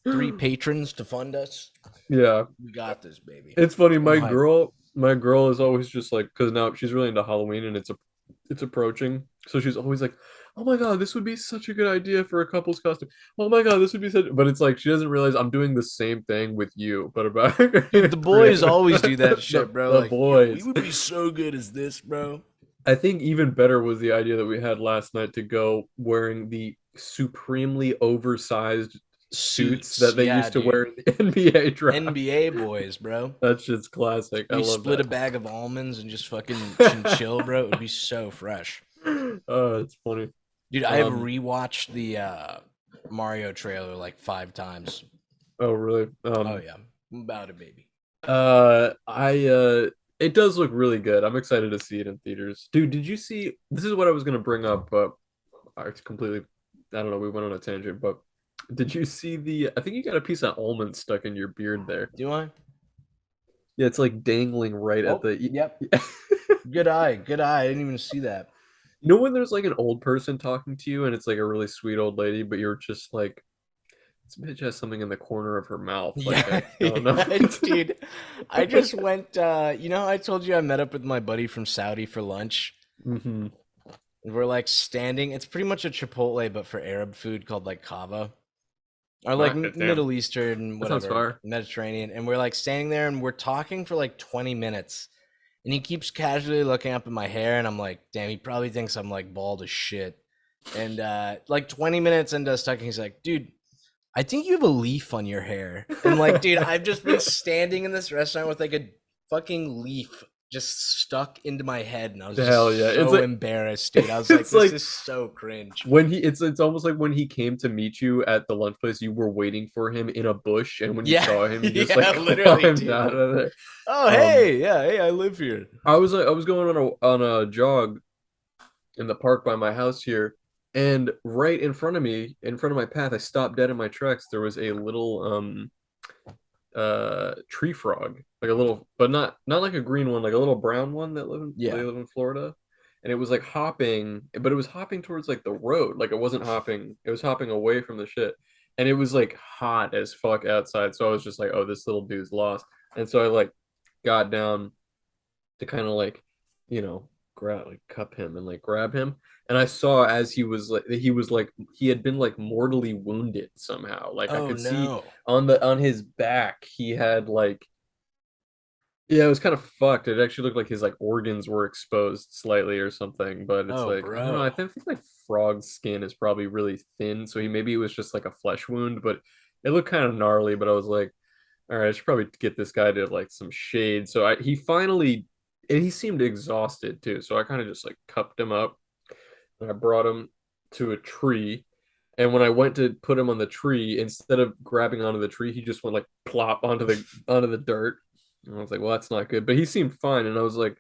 three patrons to fund us, yeah. we got this, baby. It's funny, I'm hyped. my girl is always just like because now she's really into Halloween and it's approaching. So she's always like, "Oh my God, this would be such a good idea for a couple's costume. Oh my God, this would be such." But it's like she doesn't realize I'm doing the same thing with you, but about Dude, the boys creator. always do that shit, bro. The Like, yo, we boys. would be so good as this, bro. I think even better was the idea that we had last night to go wearing the supremely oversized suits Suits. that they Yeah, used to wear dude. in the NBA draft. NBA boys, bro. That shit's classic. I We love split a that. bag of almonds and just fucking chinchill, bro. It would be so fresh. Oh, it's funny. Dude, I have Um, rewatched the Mario trailer like 5 times. oh really? Oh yeah. I'm about it, baby. I it does look really good. I'm excited to see it in theaters. Dude, did you see this is what I was gonna bring up, but it's completely I don't know, we went on a tangent, but did you see the I think you got a piece of almond stuck in your beard there. Do I? Yeah, it's like dangling right at Oh, the yep. you Good eye. Good eye. I didn't even see that. know when there's like an old person talking to you and it's like a really sweet old lady, but you're just like this bitch has something in the corner of her mouth. Like Yeah, I don't know. yeah, dude. I just went you know, I told you I met up with my buddy from Saudi for lunch. Hmm. We're like standing, it's pretty much a Chipotle but for Arab food called like kava. Or All like right, damn. Middle Eastern, That sounds whatever, fire. Mediterranean. And we're like standing there and we're talking for like 20 minutes. And he keeps casually looking up at my hair, and I'm like, damn, he probably thinks I'm like bald as shit. And like 20 minutes into us talking, he's like, dude, I think you have a leaf on your hair. And like, dude, I've just been standing in this restaurant with like a fucking leaf just stuck into my head, and I was Hell yeah. just It's so like embarrassed, dude. I was like, it's this like is so cringe. when he it's almost like when he came to meet you at the lunch place, you were waiting for him in a bush, and when you Yeah, saw him, you just yeah, like literally, climbed dude. out Like, of there. oh, Um, hey, yeah, hey, I live here. I was going on a jog in the park by my house here, and right in front of me, in front of my path, I stopped dead in my tracks. There was a little tree frog, like a little, but not like a green one, like a little brown one they Yeah, live in Florida. And it was like hopping, but it was hopping towards like the road. Like it wasn't hopping, it was hopping away from the shit. And it was like hot as fuck outside. So I was just like, oh, this little dude's lost. And so I like got down to kind of like, grab like cup him and like grab him. And I saw as he was like he had been like mortally wounded somehow. Like I Oh could see no. on his back he had like, yeah, it was kind of fucked. It actually looked like his like organs were exposed slightly or something, but it's Oh, like I don't know. bro. I think like frog skin is probably really thin, so he maybe it was just like a flesh wound, but it looked kind of gnarly. But I was like, all right, I should probably get this guy to like some shade. So he finally, and he seemed exhausted too. So I kind of just like cupped him up and I brought him to a tree. And when I went to put him on the tree, instead of grabbing onto the tree, he just went like plop onto the dirt. And I was like, well, that's not good. But he seemed fine. And I was like,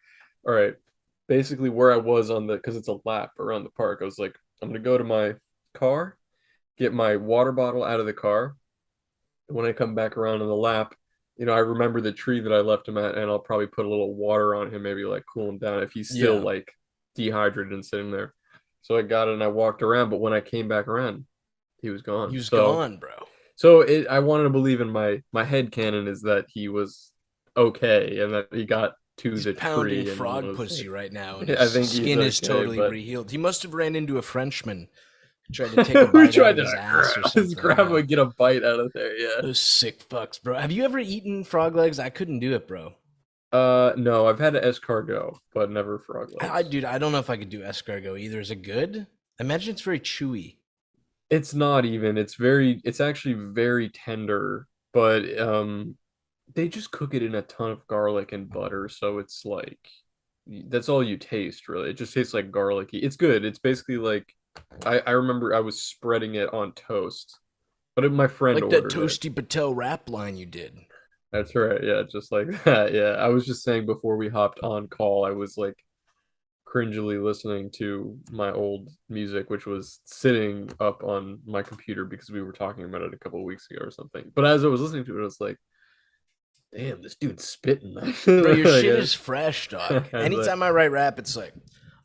all right, basically where I was on the, because it's a lap around the park, I was like, I'm gonna go to my car, get my water bottle out of the car. And when I come back around on the lap, I remember the tree that I left him at, and I'll probably put a little water on him, maybe like cool him down if he's still Yeah. like dehydrated and sitting there. So I got it and I walked around, but when I came back around, he was He gone. was So gone, bro. I wanted to believe in my head canon is that he was okay and that he got to He's the pounding tree and frog was pussy safe. right now, and his I think he's skin is okay, totally but rehealed. He must have ran into a Frenchman who tried to take a we bite out tried of to his ass or just something. grab him Yeah. and get a bite out of there. Yeah. Those sick fucks, bro. Have you ever eaten frog legs? I couldn't do it, bro. No, I've had an escargot, but never frog legs. Dude, I don't know if I could do escargot either. Is it good? I imagine it's very chewy. It's not even. It's actually very tender, but they just cook it in a ton of garlic and butter, so it's like that's all you taste really. It just tastes like garlicky. It's good. It's basically like I remember I was spreading it on toast, but my friend Like that ordered it. Toasty Patel rap line you did. That's right. Yeah, just like that. Yeah. I was just saying before we hopped on call, I was like cringily listening to my old music, which was sitting up on my computer because we were talking about it a couple of weeks ago or something. But as I was listening to it, I was like, damn, this dude's spitting. Bro, your Like, shit is fresh, dog. I was like, Anytime I write rap, it's like,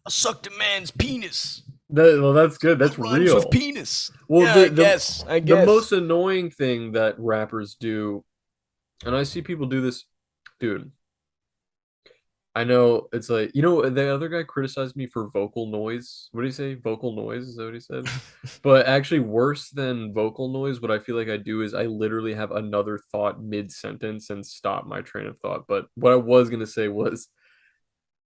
I sucked a man's penis. well, that's good. That's What rhymes with real. penis? Well, Yeah, I guess. I the guess. most annoying thing that rappers do, and I see people do this, dude. I know it's like the other guy criticized me for vocal noise. What did he say? Vocal noise? Is that what he said? But actually, worse than vocal noise, what I feel like I do is I literally have another thought mid-sentence and stop my train of thought. But what I was gonna say was,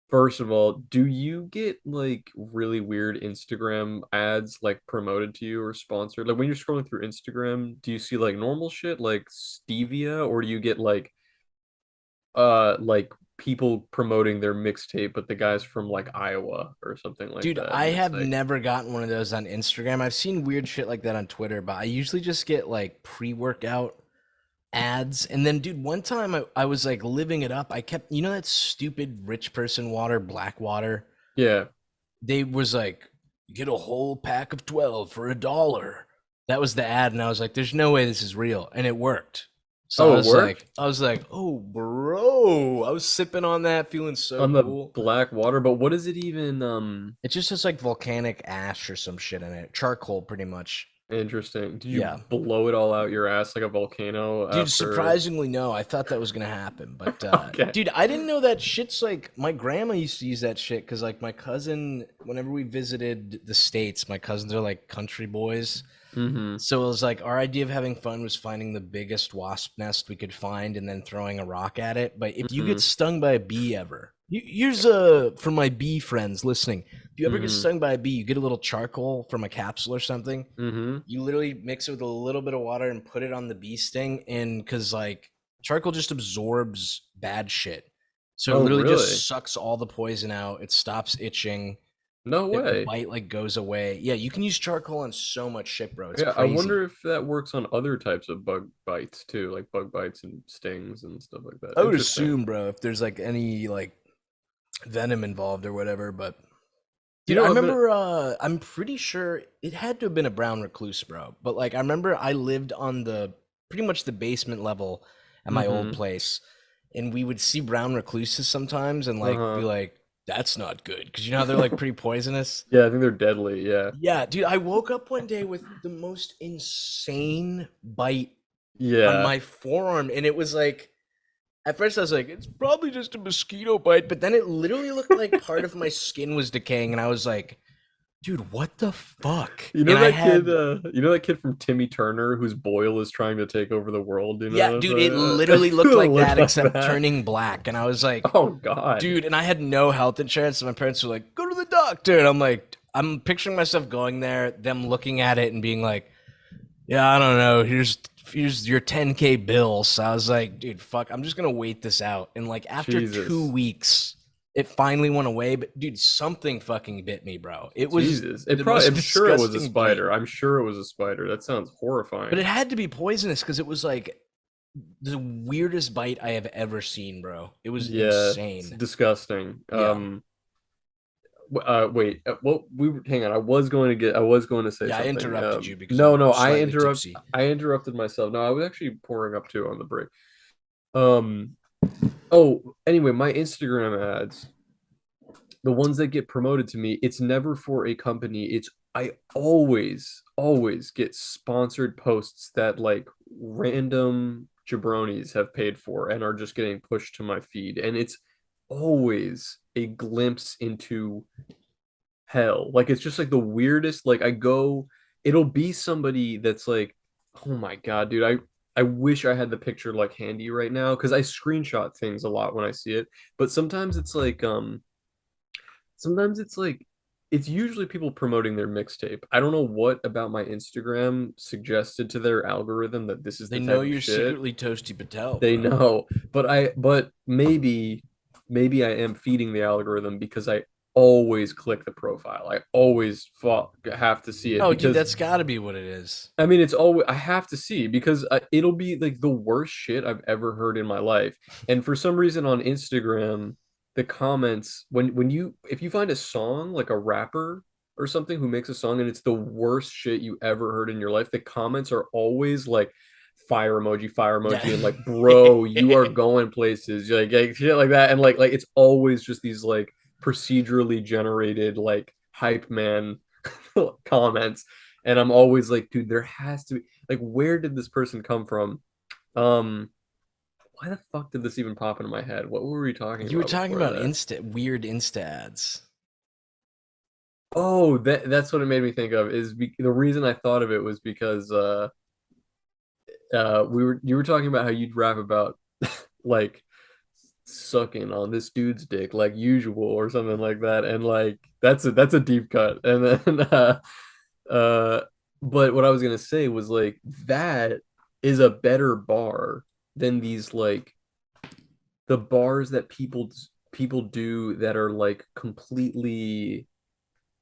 first of all, do you get like really weird Instagram ads like promoted to you or sponsored? Like when you're scrolling through Instagram, do you see like normal shit like stevia, or do you get like people promoting their mixtape, but the guy's from like Iowa or something like Dude, that, I and it's have like, never gotten one of those on Instagram. I've seen weird shit like that on Twitter, but I usually just get like pre-workout ads. And then, dude, one time I was like living it up. I kept, that stupid rich person water, black water? yeah. They was like, you get a whole pack of 12 for $1. That was the ad. And I was like, there's no way this is real. And it worked. So Oh, it worked I was like, oh, bro. I was sipping on that, feeling so on the cool. black water, but what is it even? It just has like volcanic ash or some shit in it. Charcoal, pretty much. Interesting. Did you Yeah. blow it all out your ass like a volcano Dude, after? surprisingly, no. I thought that was gonna happen, but Okay. dude, I didn't know that shit's like my grandma used to use that shit because like my cousin, whenever we visited the States, my cousins are like country boys. Mm-hmm. So it was like our idea of having fun was finding the biggest wasp nest we could find and then throwing a rock at it. But if you get Mm-hmm. stung by a bee ever, here's for my bee friends listening. If you ever get Mm-hmm. stung by a bee, you get a little charcoal from a capsule or something. Mm-hmm. You literally mix it with a little bit of water and put it on the bee sting, and because like charcoal just absorbs bad shit, so it Oh, literally really? just sucks all the poison out. It stops itching. No The way. bite like goes away. Yeah, you can use charcoal on so much shit, bro. It's Yeah, I crazy. wonder if that works on other types of bug bites too, like bug bites and stings and stuff like that. I would Interesting. assume, bro, if there's like any like venom involved or whatever. But You dude, I know, I've been. remember. I'm pretty sure it had to have been a brown recluse, bro. But like, I remember I lived on the pretty much the basement level at my old Mm-hmm. place, and we would see brown recluses sometimes, and like be Uh-huh. like, "That's not good," because you know how they're like pretty poisonous. Yeah, I think they're deadly. Yeah. Yeah, dude, I woke up one day with the most insane bite on Yeah. my forearm, and it was like At first, I was like, it's probably just a mosquito bite, but then it literally looked like part of my skin was decaying, and I was like, dude, what the fuck? You know And I that kid, had, you know that kid from Timmy Turner whose boil is trying to take over the world, you yeah, know? dude, it So, literally looked it like looked that, like except that. turning black. And I was like, Oh God. dude, and I had no health insurance, so my parents were like, go to the doctor. And I'm like, I'm picturing myself going there, them looking at it and being like, yeah, I don't know. Here's your 10K bill. So I was like, dude, fuck, I'm just gonna wait this out. And like after two Jesus. weeks, it finally went away. But dude, something fucking bit me, bro. It was Jesus. It the probably, most I'm sure it was a disgusting bite. spider. I'm sure it was a spider. That sounds But it horrifying. had to be poisonous because it was like the weirdest bite I have ever seen, bro. It was Yeah, it's insane. disgusting. Yeah. Wait. Well, hang on. I was going to say Yeah, I something. interrupted you because No, I'm no, slightly tipsy. I interrupted myself. No, I was actually pouring up too on the break. Um, oh, anyway, my Instagram ads, the ones that get promoted to me, it's never for a company. I always get sponsored posts that like random jabronis have paid for and are just getting pushed to my feed. And it's always a glimpse into hell. Like it's just like the weirdest. Like I go, it'll be somebody that's like, oh my God, dude, I wish I had the picture like handy right now because I screenshot things a lot when I see it. But sometimes it's like it's usually people promoting their mixtape. I don't know what about my Instagram suggested to their algorithm that this is They the know type of you're shit secretly Toasty Patel, they bro. know. But maybe I am feeding the algorithm because I always click the profile. I always have to see it Oh, dude, because that's got to be what it is. I mean it's always I have to see because it'll be like the worst shit I've ever heard in my life. And for some reason on Instagram, the comments when you if you find a song like a rapper or something who makes a song and it's the worst shit you ever heard in your life, the comments are always like fire Yeah. emoji, and like, bro, you are going places, like shit like that, and like it's always just these like procedurally generated like hype man comments, and I'm always like, dude, there has to be like, where did this person come from? Um, why the fuck did this even pop into my head? What were we talking You were about talking before about that? weird Insta ads. Oh, that's what it made me think of. The reason I thought of it was because you were talking about how you'd rap about like sucking on this dude's dick like usual or something like that, and like that's a deep cut. And then uh but what I was gonna say was like that is a better bar than these like the bars that people do that are like completely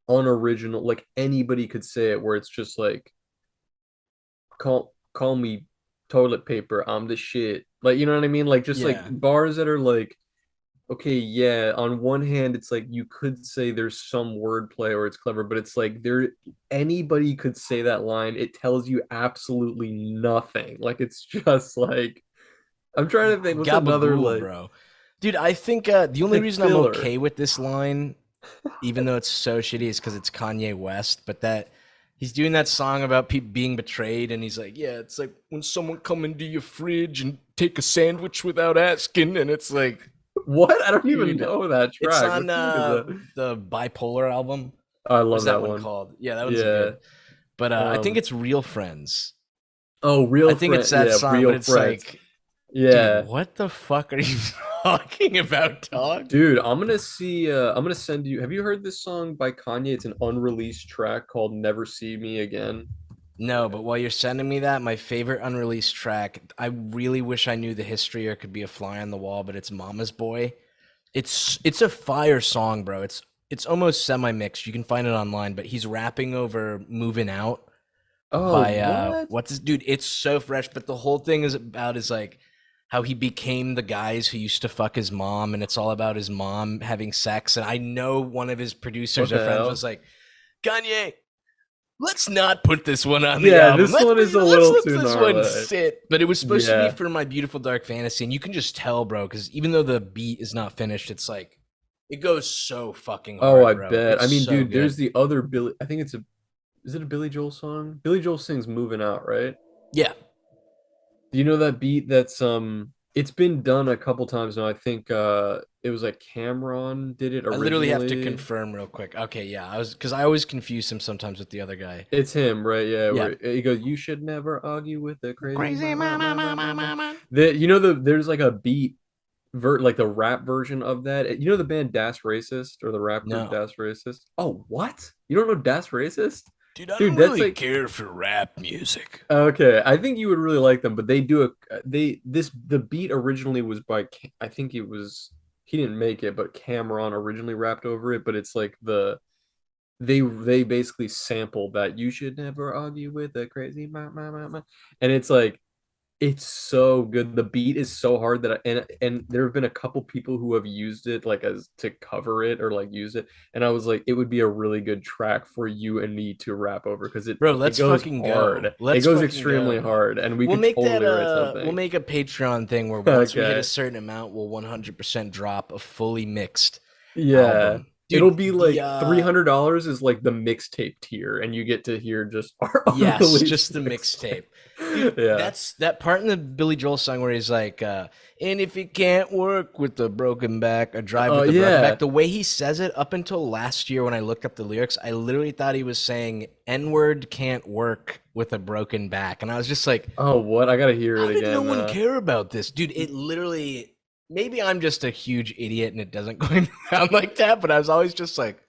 unoriginal, like anybody could say it, where it's just like call me toilet paper, I'm the shit, like, you know what I mean, like just like Yeah. bars that are like, okay, yeah, on one hand it's like you could say there's some wordplay or it's clever, but it's like there anybody could say that line, it tells you absolutely nothing, like it's just like, I'm trying to think what's another Gabagool, like bro. Dude, I think the only like reason I'm filler. okay with this line, even though it's so shitty, is because it's Kanye West. But that he's doing that song about people being betrayed, and he's like, "Yeah, it's like when someone come into your fridge and take a sandwich without asking," and it's like, What? I don't even dude, know that it's track. on What track is that? the Bipolar album. Oh, I What's love that that one one. called? Yeah, that one's Yeah. good. But I think um it's Real Friends. oh, I real think it's friend, that yeah, song, but real it's friends. like, dude, Yeah. what the fuck are you talking about, dog? Dude, I'm gonna send you, have you heard this song by Kanye? It's an unreleased track called Never See Me Again. No, but while you're sending me that, my favorite unreleased track, I really wish I knew the history or could be a fly on the wall, but it's Mama's Boy. It's a fire song, bro. It's almost semi-mixed. You can find it online, but he's rapping over Moving Out Oh, by what? what's this dude? It's so fresh, but the whole thing is about is like how he became the guys who used to fuck his mom, and it's all about his mom having sex. And I know one of his What producers or the friends was hell? like, Kanye, let's not put this one on the Yeah, album. this one is a Let's little let too this one gnarly. sit. But it was supposed to be Yeah. for My Beautiful Dark Fantasy, and you can just tell, bro, because even though the beat is not finished, it's like it goes so fucking Oh, hard, I bro. bet. It's I mean, so dude, there's good. the other Billy. I think is it a Billy Joel song? Billy Joel sings Moving Out, right? Yeah. Do you know that beat that's It's been done a couple times now. I think it was like Cameron did it I literally have to originally. confirm real quick. Okay, yeah, I was because I always confuse him sometimes with the other guy. It's him, right? Yeah, Yeah. where he goes, "You should never argue with the crazy Crazy mama, mama, ma." mama. There's like a beat like the rap version of that. You know the band Das Racist or the rap group No. Das Racist? Oh, what? You don't know Das Racist? Dude, I Dude, don't that's really like care for rap music. okay. I think you would really like them, but they do the beat originally was by I think it was he didn't make it, but Cameron originally rapped over it, but it's like they basically sampled that you should never argue with a crazy ma. And it's like it's so good. The beat is so hard that and there have been a couple people who have used it like as to cover it or like use it, and I was like, it would be a really good track for you and me to rap over because Bro, it let's goes fucking go. hard. It Let's goes fucking extremely go. hard, and we We'll could make that totally write we'll something. make a Patreon thing where once we hit a Okay, certain amount, we'll 100% drop a fully mixed yeah. album. It'll Dude, be the like $300 is like the mixtape tier, and you get to hear just our yes, unreleased just the mixtape. mixtape. Dude, Yeah. that's that part in the Billy Joel song where he's like, and if it can't work with the broken back, or drive Oh with the broken back. yeah. The way he says it up until last year when I looked up the lyrics, I literally thought he was saying N-word can't work with a broken back. And I was just like, Oh, what? I gotta hear how it did no again. one care about this? Dude, it literally maybe I'm just a huge idiot and it doesn't go down like that, but I was always just like,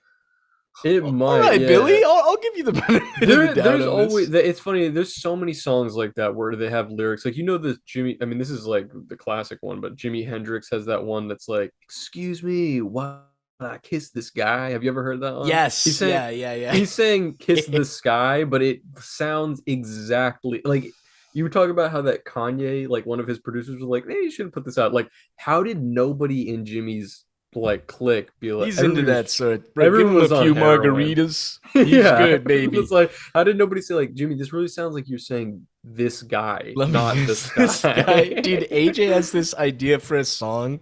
It all might, right, yeah. Billy, I'll give you the benefit of the doubt There's on this. always it's funny. There's so many songs like that where they have lyrics. Like you know the Jimmy. I mean, this is like the classic one, but Jimi Hendrix has that one that's like, "Excuse me, why I kiss this guy?" Have you ever heard that one? Yes, yeah, yeah, yeah. He's saying "kiss the sky," but it sounds exactly like you were talking about how that Kanye, like one of his producers, was like, "Hey, you shouldn't put this out." Like, how did nobody in Jimmy's like click be like He's into everybody that was sort. Bro, give everyone him a was on few heroin. margaritas. He's Yeah, good, it was baby. like, how did nobody say like, Jimmy? This really sounds like you're saying this guy, Let me not the use this guy. sky. Dude, AJ has this idea for a song.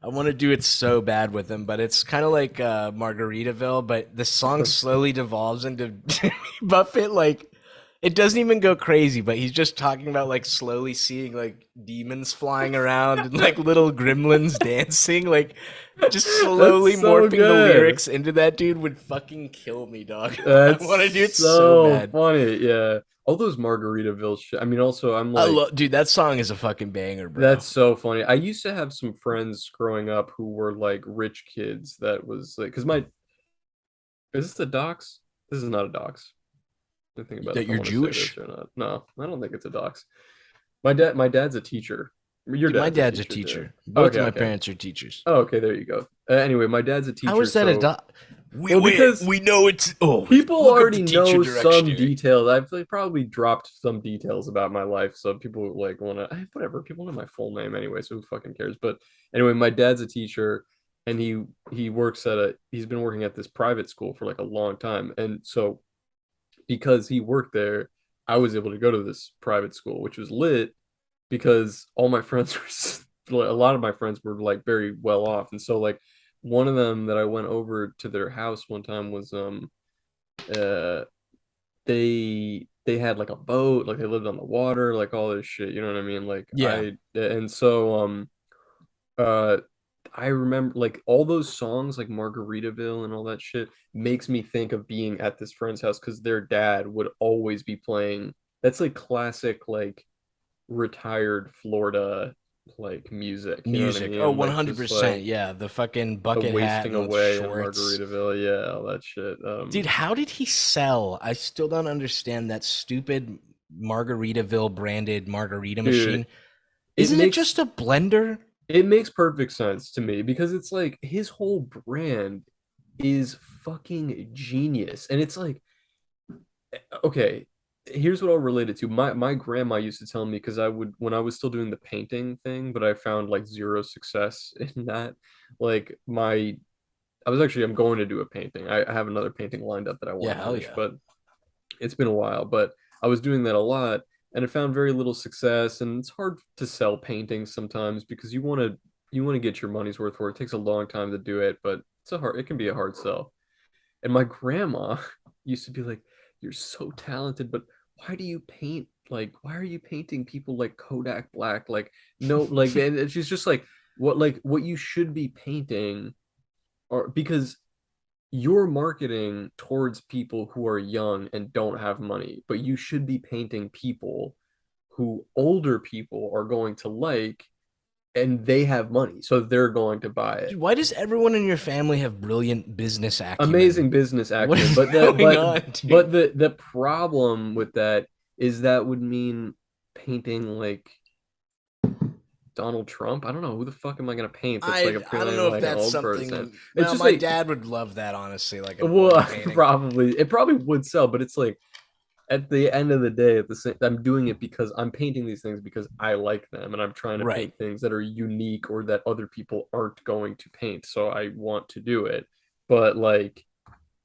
I want to do it so bad with him, but it's kind of like Margaritaville, but the song slowly devolves into Jimmy Buffett. Like, it doesn't even go crazy, but he's just talking about like slowly seeing like demons flying around and like little gremlins dancing. Like, just slowly That's so morphing the good. lyrics into that dude would fucking kill me, dog. I That's want to do it so so bad. funny. Yeah, all those Margaritaville shit. I mean, also, I'm I like, love, dude. That song is a fucking banger, bro. that's so funny. I used to have some friends growing up who were like rich kids. That was like, because my is this the docs? This is not a docs. I think about That if I you're want to say this Jewish, or not. No, I don't think it's a docs. My dad's a teacher. Your dude. My dad's a dad's a teacher too. teacher. Both Okay, of my okay. parents are teachers. Oh, okay, there you go. Anyway, my dad's a How teacher, is that a so dot? We well wait. because We know it's. Oh, people look up the already teacher know some directory. details. I've like, probably dropped some details about my life, so people like want to whatever. People know my full name anyway, so who fucking cares? But anyway, my dad's a teacher, and he works at a he's been working at this private school for like a long time, and so because he worked there, I was able to go to this private school, which was lit because all my friends were a lot of my friends were like very well off, and so like one of them that I went over to their house one time was uh they had like a boat, like they lived on the water, like all this shit, you know what I mean? Like Yeah, I and so uh I remember like all those songs like Margaritaville and all that shit makes me think of being at this friend's house because their dad would always be playing that's like classic like retired Florida like music, you know what I music. Oh, mean? Like just 100%. like Yeah, the fucking the bucket hat wasting and the away in shorts. Margaritaville, yeah, all that shit. Dude, how did he sell? I still don't understand that stupid Margaritaville branded margarita Dude, machine. it Isn't it makes just a blender? it makes perfect sense to me because it's like his whole brand is fucking genius. And it's like, okay, here's what I'll relate it to. My grandma used to tell me because I would when I was still doing the painting thing, but I found like zero success in that. Like my I'm going to do a painting. I have another painting lined up that I Yeah, want to hell finish, yeah. but it's been a while. But I was doing that a lot and I found very little success. And it's hard to sell paintings sometimes because you want to get your money's worth for it. It takes a long time to do it, but it can be a hard sell. And my grandma used to be like, "You're so talented, but why do you paint like why are you painting people like Kodak Black? Like no, like and she's just like what you should be painting or because you're marketing towards people who are young and don't have money, but you should be painting people who older people are going to like and they have money, so they're going to buy it. Dude, why does everyone in your family have brilliant business acumen? Amazing business What acumen, is but going on, dude? the problem with that is that would mean painting like Donald Trump. I don't know who the fuck am I gonna paint that's like I don't appealing know to if like an that's old person. something. It's Well, just my like dad would love that, honestly, like an well, oil painting. probably it probably would sell, but it's like at the end of the day, at the same, I'm doing it because I'm painting these things because I like them, and I'm trying to Right. paint things that are unique or that other people aren't going to paint. So I want to do it, but like,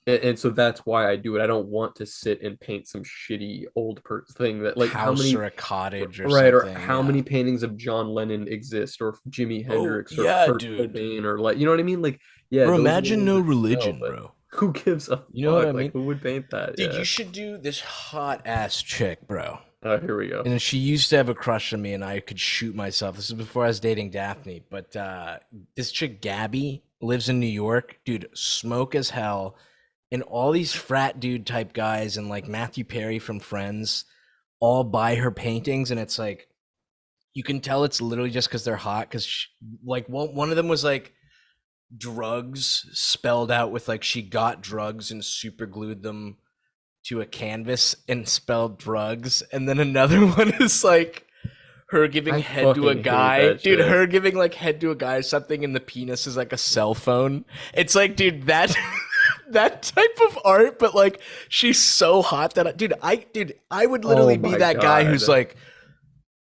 and so that's why I do it. I don't want to sit and paint some shitty old thing that like how House many or a cottage or right or something. how Yeah. many paintings of John Lennon exist or Jimi Oh, Hendrix or yeah, Kurt dude. Cobain or like you know what I mean? Like yeah, Bro, those are the imagine ones no that sell, religion, but bro. who gives a You know what I fuck? Like mean? who would paint that? Dude, you Yeah. should do this hot ass chick, bro. Here we go. And she used to have a crush on me, and I could shoot myself. This is before I was dating Daphne. But this chick, Gabby, lives in New York. Dude, smoke as hell. And all these frat dude type guys and like Matthew Perry from Friends all buy her paintings. And it's like, you can tell it's literally just because they're hot. Because like one of them was like drugs spelled out with like she got drugs and super glued them to a canvas and spelled drugs. And then another one is like her giving I head to a fucking hate guy. that Dude, shit. her giving like head to a guy or something and the penis is like a cell phone. It's like, dude, that that type of art, but like she's so hot that dude, I would Oh literally be my that guy who's God. like,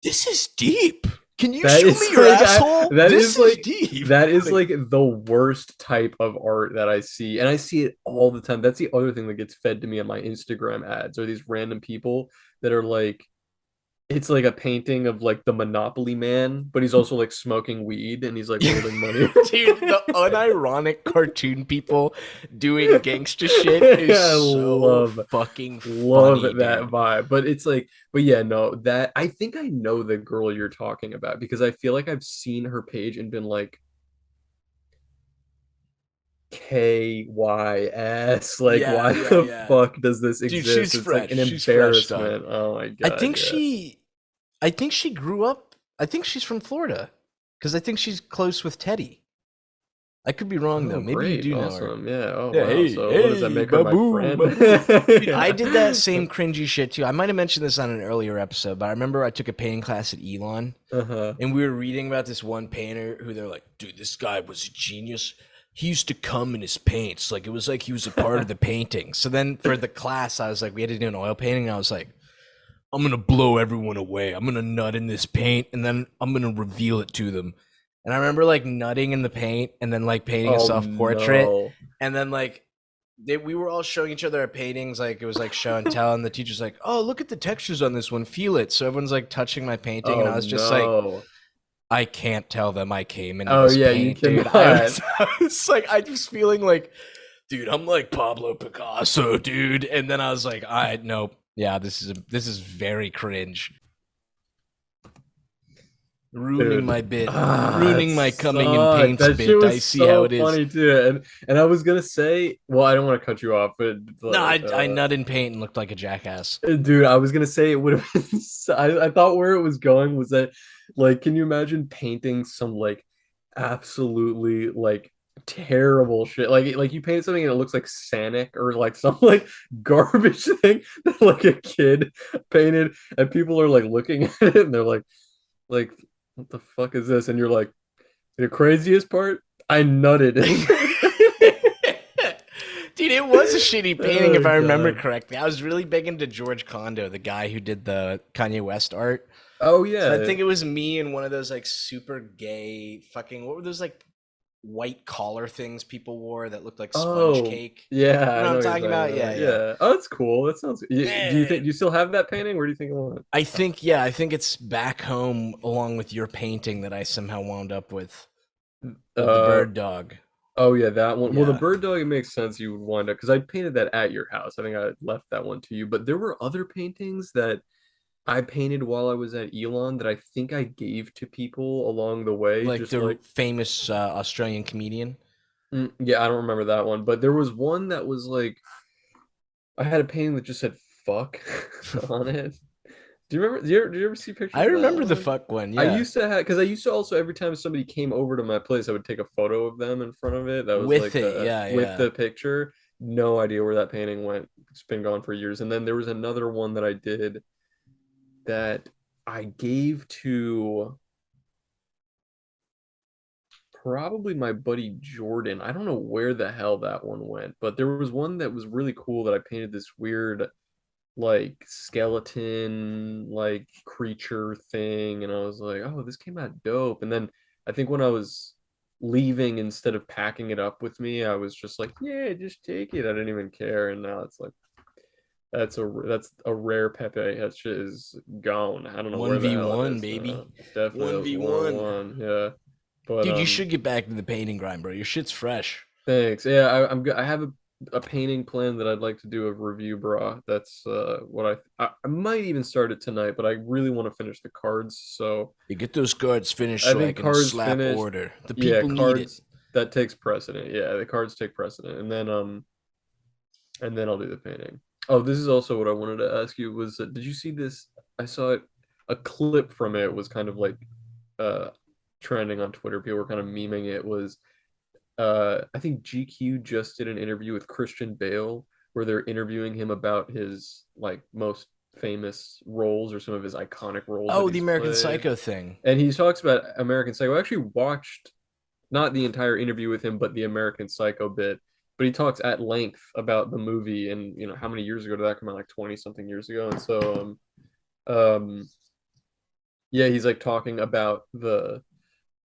this is deep. Can you That show is me your like asshole? This is deep. that is Like, like the worst type of art that I see. And I see it all the time. That's the other thing that gets fed to me on my Instagram ads are these random people that are like it's like a painting of like the Monopoly man, but he's also like smoking weed and he's like holding money. dude, the unironic cartoon people doing gangster shit is I so fucking love funny, that dude. vibe. But it's like, but yeah, no, that I think I know the girl you're talking about because I feel like I've seen her page and been like KYS, like Yeah, why yeah, the yeah. fuck does this Dude, exist? she's It's like fresh. an She's fresh, dog. embarrassment. Oh my I God, think yeah. she I think she grew up. I think she's from Florida. Because I think she's close with Teddy. I could be wrong though. Oh, Maybe you great. do know her. Awesome. Yeah. Oh, Yeah, wow. hey, So what does that hey, make her my baboom, friend? baboom. Dude, I Yeah. did that same cringy shit too. I might have mentioned this on an earlier episode, but I remember I took a painting class at Elon Uh-huh. and we were reading about this one painter who they're like, dude, this guy was a genius. He used to come in his paints. Like it was like he was a part of the painting. So then for the class, I was like, we had to do an oil painting. And I was like, I'm gonna blow everyone away. I'm gonna nut in this paint and then I'm gonna reveal it to them. And I remember like nutting in the paint and then like painting a Oh self portrait. no. And then like we were all showing each other our paintings, like it was like show and tell, and the teacher's like, "Oh, look at the textures on this one, feel it." So everyone's like touching my painting, and Oh I was just like, no. I can't tell them I came into Oh this yeah, you paint, dude. I cannot. was, I was like, I was feeling like, dude, I'm like Pablo Picasso, dude. And then I was like, I nope, yeah, this is very cringe, ruining Dude. my bit, It ruining my coming in sucked. paints That shit bit. I was see how so it is. funny too. And I was gonna say, well, I don't want to cut you off, but No, like I nut in paint and looked like a jackass. dude, I was gonna say it would have been I thought where it was going was that like can you imagine painting some like absolutely like terrible shit like you paint something and it looks like Sanic or like some like garbage thing that like a kid painted and people are like looking at it and they're like what the fuck is this and you're like the craziest part I nutted Dude, it was a shitty painting if oh I remember god correctly. I was really big into George Condo, the guy who did the Kanye West art. oh So I yeah think it was me and one of those like super gay fucking what were those like white collar things people wore that looked like sponge oh cake? yeah, You I know what know I'm what you're talking talking about? Yeah, about. yeah. Yeah. Oh, that's cool. That sounds. Do you think do Man. you still have that painting? Where do you think it went? I think yeah, I think it's back home along with your painting that I somehow wound up with the Uh, bird dog. Oh yeah, that one. Well, the Yeah. bird dog, it makes sense you would wind up because I painted that at your house. I think I left that one to you. But there were other paintings that I painted while I was at Elon that I think I gave to people along the way. Like Just the like, famous Australian comedian. yeah, I don't remember that one, but there was one that was like I had a painting that just said "fuck" on it. Do you remember? Do you ever see I pictures of that remember the one? fuck one, I yeah. used to have because I used to also every time somebody came over to my place, I would take a photo of them in front of it. That was With like it, yeah, with yeah. the picture. No idea where that painting went. It's been gone for years. And then there was another one that I did that I gave to probably my buddy Jordan. I don't know where the hell that one went, but there was one that was really cool that I painted this weird like skeleton like creature thing, and I was like, oh, this came out dope. And then I think when I was leaving, instead of packing it up with me, I was just like, yeah, just take it. I didn't even care. And now it's like that's a rare Pepe. That shit is gone. I don't know where the hell it 1v1, is now. baby. Definitely, that was one on 1v1. one. Yeah, but Dude, you should get back to the painting grind, bro. Your shit's fresh. thanks. Yeah, I'm good. I have a painting plan that I'd like to do of review bra. That's what I might even start it tonight, but I really want to finish the cards. So You get those cards finished I so I think can cards slap finished. order. The Yeah, people need it. cards that takes precedent. Yeah, the cards take precedent, and then I'll do the painting. Oh, this is also what I wanted to ask you was did you see this? I saw it. A clip from it was kind of like uh trending on Twitter. People were kind of memeing it. Was I think GQ just did an interview with Christian Bale where they're interviewing him about his like most famous roles or some of his iconic roles that Oh, the he's American played. Psycho thing. And he talks about American Psycho. I actually watched not the entire interview with him, but the American Psycho bit. But he talks at length about the movie and how many years ago did that come out? Like 20 something years ago. And so yeah, he's like talking about the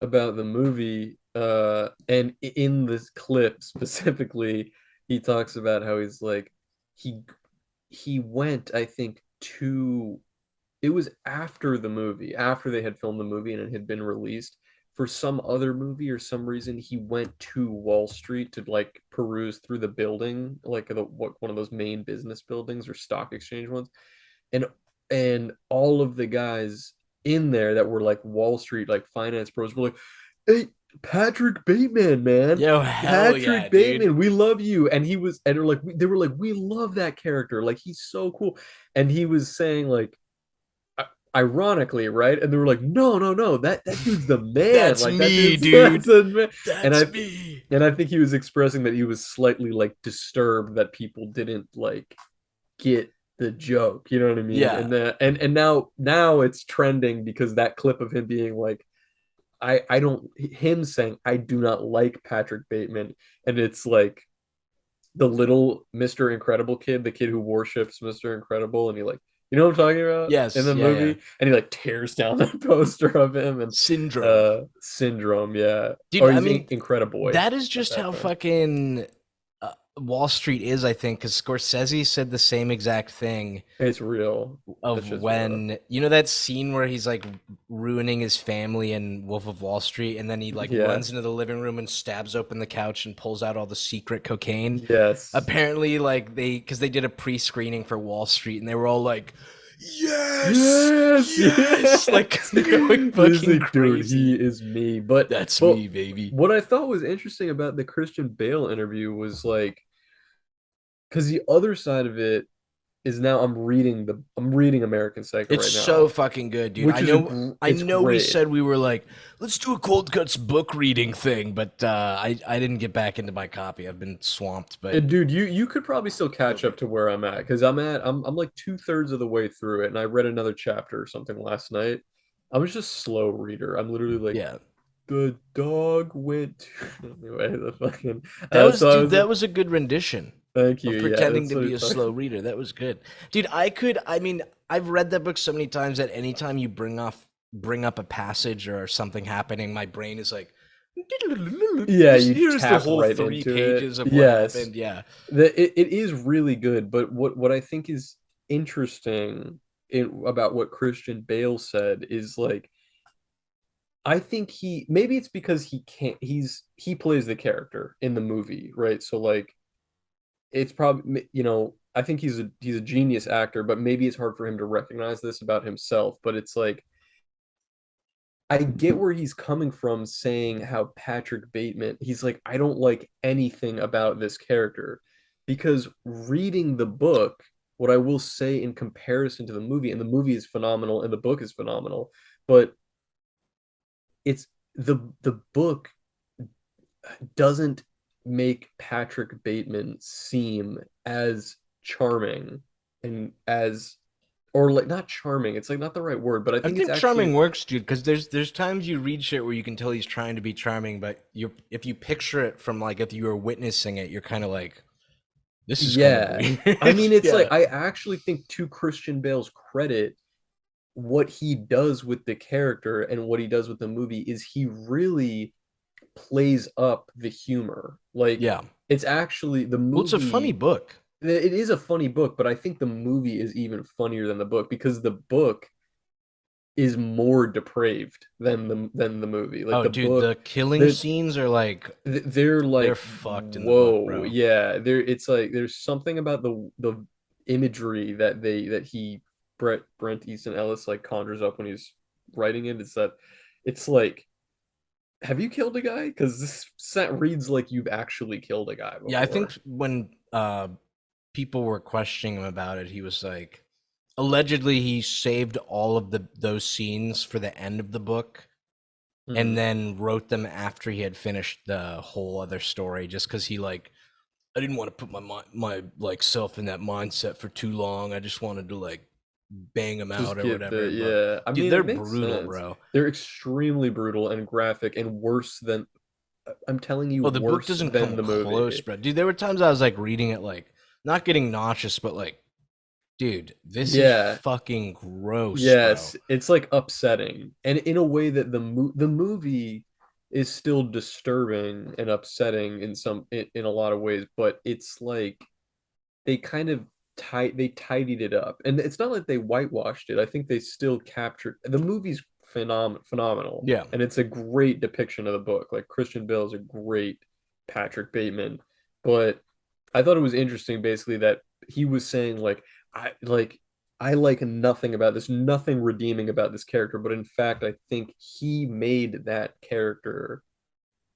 movie and in this clip specifically he talks about how he's like he he went I think to it was after the movie after they had filmed the movie and it had been released for some other movie or some reason he went to Wall Street to like peruse through the building like one of those main business buildings or stock exchange ones and all of the guys in there that were like Wall Street like finance pros were like, "Hey, Patrick Bateman, man, Yo, hell yeah, Patrick dude. Bateman, we love you." And he was, and they were like, "We love that character, like he's so cool." And he was saying like, ironically, right? And they were like, "No, no, no, that dude's the man, That's like that me, dude's that's dude. the man." And That's I me. and I think he was expressing that he was slightly like disturbed that people didn't like get the joke, you know what I mean? Yeah. And now it's trending because that clip of him being like, I don't him saying I do not like Patrick Bateman, and it's like the little Mr. Incredible kid, the kid who worships Mr. Incredible, and he like what I'm talking about in Yes, the yeah, yeah. movie, and he like tears down the poster of him and Syndrome. Syndrome, yeah, Dude, or I he's mean, Incrediboy that is at just that how time. fucking Wall Street is, I think, because Scorsese said the same exact thing It's real. That of shit's real. when, that scene where he's like ruining his family in Wolf of Wall Street, and then he like Yeah. runs into the living room and stabs open the couch and pulls out all the secret cocaine. Yes. Apparently, like because they did a pre-screening for Wall Street, and they were all like, "Yes, Yes, yes!" Like yes. going This fucking like, dude, he crazy. is me. But That's but me, baby. what I thought was interesting about the Christian Bale interview was like because the other side of it is now I'm reading American Psycho It's right so now, fucking good, dude. which I is know I it's know we great. said we were like, let's do a cold cuts book reading thing, but I didn't get back into my copy. I've been swamped, but And dude, you could probably still so catch up good. to where I'm at because I'm like 2/3 of the way through it, and I read another chapter or something last night. I was just slow reader. I'm literally like Yeah. the dog went to... anyway, the fucking That was so I dude, was that was a good rendition thank you. of Yeah, pretending that's to what be he a talks. slow reader. That was good. Dude, I mean, I've read that book so many times that anytime you bring up a passage or something happening, my brain is like Yeah, you here's the tap whole right three into it. pages of what Yes, happened. Yeah. it is really good. But what I think is interesting about what Christian Bale said is like I think maybe it's because he can't he plays the character in the movie, right? So like it's probably, I think he's a genius actor, but maybe it's hard for him to recognize this about himself. But it's like I get where he's coming from saying how Patrick Bateman, he's like, I don't like anything about this character. Because reading the book, what I will say in comparison to the movie, and the movie is phenomenal and the book is phenomenal, but it's the book doesn't make Patrick Bateman seem as charming and as or like not charming, it's like not the right word, but I I think it's think charming actually works, dude, because there's times you read shit where you can tell he's trying to be charming, but you if you picture it from like if you were witnessing it, you're kind of like, this is kind of yeah. weird. I mean, it's like Yeah. I actually think to Christian Bale's credit, what he does with the character and what he does with the movie is he really plays up the humor. Like Yeah. it's actually the Well, it's a funny movie. book. It is a funny book, but I think the movie is even funnier than the book because the book is more depraved than the movie. Like Oh, the dude, book, the killing the scenes are like they're they're like, fucked in the book, whoa, bro. yeah. There, it's like there's something about the imagery that he Brent Easton Ellis like conjures up when he's writing it. Is that it's like, have you killed a guy? Because this set reads like you've actually killed a guy Yeah, I think before. when people were questioning him about it, he was like, allegedly he saved all of those scenes for the end of the book and Hmm. then wrote them after he had finished the whole other story, just because he like, I didn't want to put my like self in that mindset for too long. I just wanted to like bang them Just out or get the whatever. But yeah. I dude, mean, they're it makes brutal, sense. bro. They're extremely brutal and graphic and worse than I'm telling you, Oh, the book worse doesn't than come the close, movie. bro. Dude, there were times I was like reading it, like not getting nauseous, but like, dude, this is Yeah. fucking gross, bro. Yes, it's like upsetting. And in a way that the movie is still disturbing and upsetting in a lot of ways, but it's like they kind of they tidied it up. And it's not like they whitewashed it. I think they still captured the movie's phenomenal. Yeah. And it's a great depiction of the book. Like Christian Bale is a great Patrick Bateman. But I thought it was interesting basically that he was saying like I like nothing about this, nothing redeeming about this character, but in fact I think he made that character,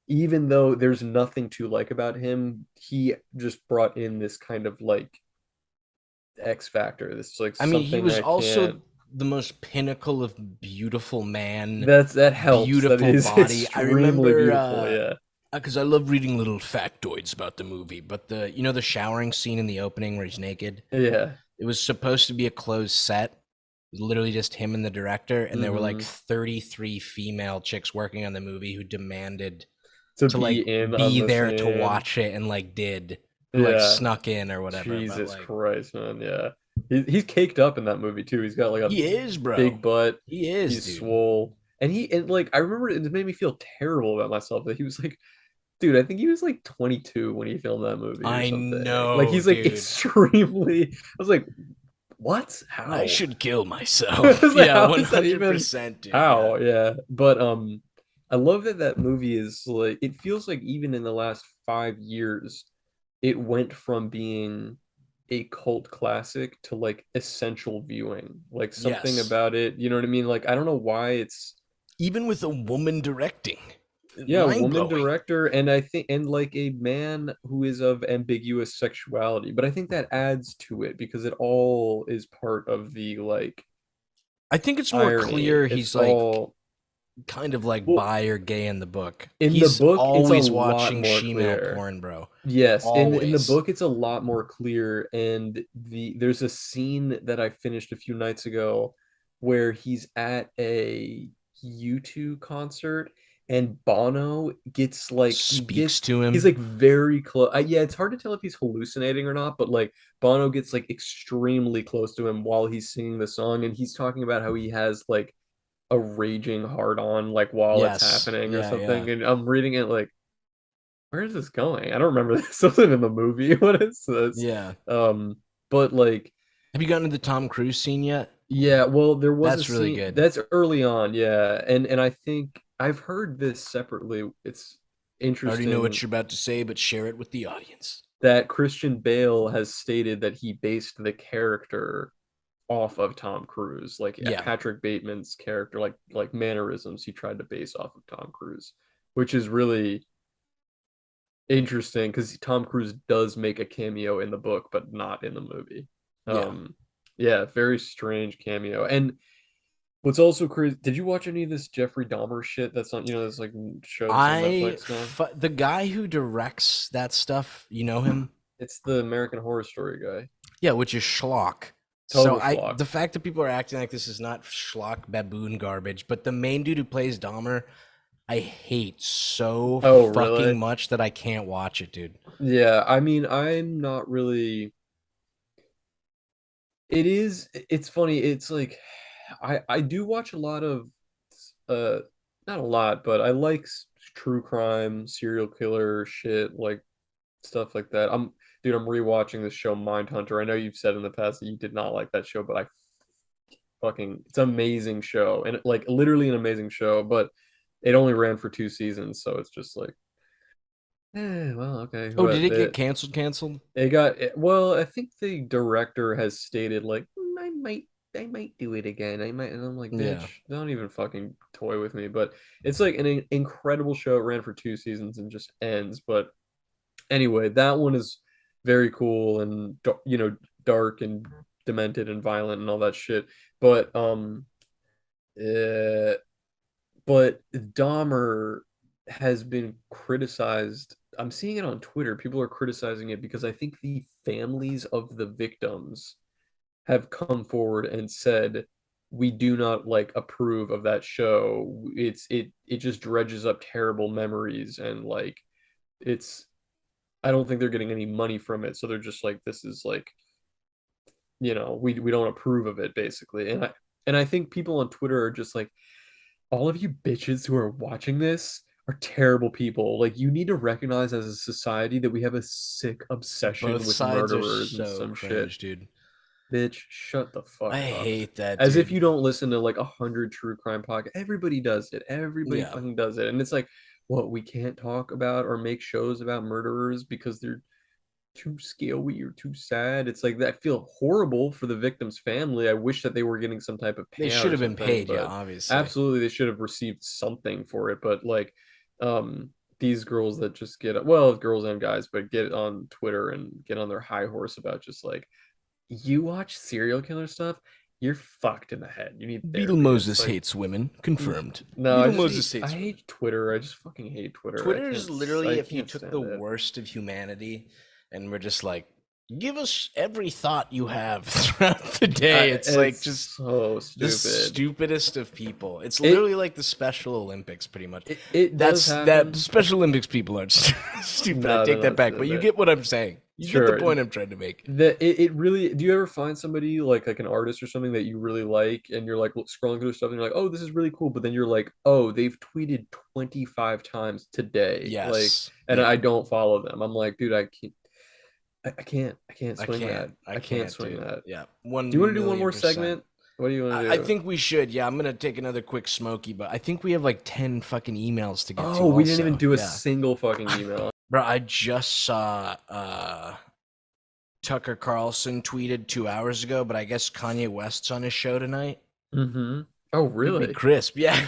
even though there's nothing to like about him, he just brought in this kind of like X factor. This is like I mean, he something was I can't. also the most pinnacle of beautiful man, That helps. That beautiful is body. I extremely remember beautiful. Yeah. because I love reading little factoids about the movie, but the showering scene in the opening where he's naked, Yeah. it was supposed to be a closed set. It was literally just him and the director, and there were like Hmm. 33 female chicks working on the movie who demanded To to like be in on be the there to scene. watch it and like did who like Yeah. snuck in or whatever. But Jesus like Christ, man. Yeah. He's caked up in that movie too. He's got like a he is, bro. big butt. He is, He's dude. swole. And like I remember it made me feel terrible about myself that he was like, dude, I think he was like 22 when he filmed that movie or I something. Like know, he's like dude. extremely. I was like, what? I How? should kill I myself. was like, Yeah, how is that even? 100%, dude. Yeah. How? Yeah. But I love that that movie is like it feels like even in the last 5 years, it went from being a cult classic to like essential viewing. Like something Yes. about it, you know what I mean? Like I don't know why it's Even with a woman directing. yeah, Mind woman blowing. director, and I think and like a man who is of ambiguous sexuality, but I think that adds to it because it all is part of the like I think it's more irony. clear It's he's like all kind of like well bi or gay in the book. in the He's book, it's a always lot watching more shemale clear. porn, bro. Yes, in the Always. book it's a lot more clear, and there's a scene that I finished a few nights ago where he's at a U2 concert and Bono gets like Speaks to he's him. like very close. Yeah, it's hard to tell if he's hallucinating or not, but like Bono gets like extremely close to him while he's singing the song, and he's talking about how he has like a raging hard on like while it's Yes. happening or Yeah, yeah. something, and I'm reading it like where is this going? I don't remember this. This wasn't in the movie. What is this? Yeah. Um, but like, Have you gotten to the Tom Cruise scene yet? yeah, well, there was a That's really scene good. that's early on, yeah, and I think I've heard this separately. It's I already know what interesting you're about to say, but share it with the audience. that Christian Bale has stated that he based the character off of Tom Cruise, like Yeah, Patrick Bateman's character, like mannerisms he tried to base off of Tom Cruise, which is really interesting because Tom Cruise does make a cameo in the book, but not in the movie. yeah. Yeah, very strange cameo. And what's also crazy, did you watch any of this Jeffrey Dahmer shit that's on, this like show that's on Netflix now? The guy who directs that stuff, you know him? It's the American Horror Story guy. Yeah, which is schlock. So Total I schlock. the fact that people are acting like this is not schlock baboon garbage, but the main dude who plays Dahmer, I hate so Oh, fucking really? much that I can't watch it, dude. Yeah, I mean, I'm not really. It's funny. It's like I do watch a lot of uh not a lot, but I like true crime, serial killer shit, like stuff like that. I'm rewatching this show Mindhunter. I know you've said in the past that you did not like that show, but I fucking it's an amazing show and like literally an amazing show, but it only ran for 2 seasons, so it's just like well, okay, Oh, did but it get canceled? Canceled? it got well. I think the director has stated like I might do it again. I might, and I'm like, bitch, Yeah. don't even fucking toy with me. But it's like an incredible show. It ran for 2 seasons and just ends. But anyway, that one is very cool and dark and demented and violent and all that shit. But uh, but Dahmer has been criticized. I'm seeing it on Twitter. People are criticizing it because I think the families of the victims have come forward and said we do not like approve of that show. It just dredges up terrible memories and like it's I don't think they're getting any money from it. So they're just like this is like we don't approve of it basically. And I think people on Twitter are just like all of you bitches who are watching this are terrible people. Like, you need to recognize as a society that we have a sick Both obsession with sides are murderers and so some shit. cringe, dude. Bitch, shut the I fuck up. hate that, As if dude. you don't listen to like 100 true crime podcasts. Everybody does it. Everybody Yeah. fucking does it. And it's like, what, we can't talk about or make shows about murderers because they're too scary or too sad. It's like I feel horrible for the victim's family. I wish that they were getting some type of They payout should or have been something, paid, yeah, but obviously. absolutely they should have received something for it. But like these girls that just get well, girls and guys, but get on Twitter and get on their high horse about just like you watch serial killer stuff, you're fucked in the head. You need Beetle therapy. It's Moses like hates women. Confirmed. no, Beetle Moses I hates women. hate Twitter. I just fucking hate Twitter. Twitter is literally I if you can't took the stand it. worst of humanity and we're just like, give us every thought you have throughout the day. It's like It's just so the stupid. stupidest of people. It's It literally like the Special Olympics, pretty much. it does That happen. Special Olympics people are stupid. I No, take no, that no. back, but you get what I'm saying. You get the Sure. point I'm trying to make. It really. Do you ever find somebody like an artist or something that you really like, and you're like scrolling through stuff, and you're like, oh, this is really cool, but then you're like, oh, they've tweeted 25 times today, like, Yes. and Yeah. I don't follow them. I'm like, dude, I can't I swing can't. that. I I can't can't, swing dude. that. Yeah. Do you want to do one 1 million more percent. segment? What do you want to I do? think we should. Yeah, I'm gonna take another quick smoky, but I think we have like 10 fucking emails to get Oh, to we didn't even also. do a Yeah. single fucking email. Bro, I just saw Tucker Carlson tweeted 2 hours ago, but I guess Kanye West's on his show tonight. Mm-hmm. Oh, Keep me really? crisp. Yeah.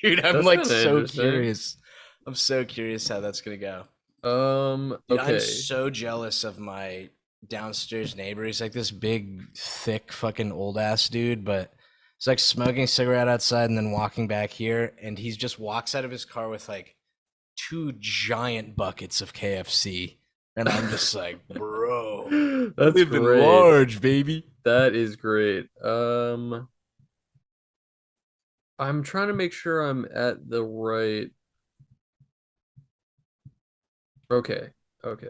Dude, I'm That's like kind of so interesting. curious. I'm so curious how that's gonna go. Dude, I'm Okay. so jealous of my downstairs neighbor. He's like this big, thick, fucking old ass dude, but he's like smoking a cigarette outside and then walking back here, and he just walks out of his car with like two giant buckets of KFC. And I'm just like, bro, That's living great. large, baby. That is great. I'm trying to make sure I'm at the right. Okay. Okay.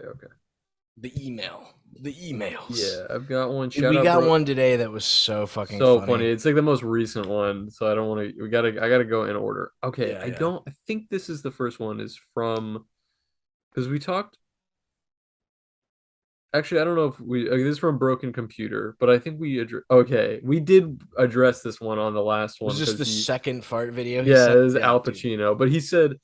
The email. The emails. Yeah, I've got one. Dude, Shout we out, got bro. one today that was so fucking So funny. funny. It's like the most recent one, so I don't want to. I gotta go in order. Okay, Yeah, I yeah. don't. I think this is the first one. Is from because we talked. Actually, I don't know if we okay, this is from Broken Computer, but I think okay, we did address this one on the last one Was this because the he second fart video he yeah, it sent? was Yeah, Al dude. Pacino, but he said,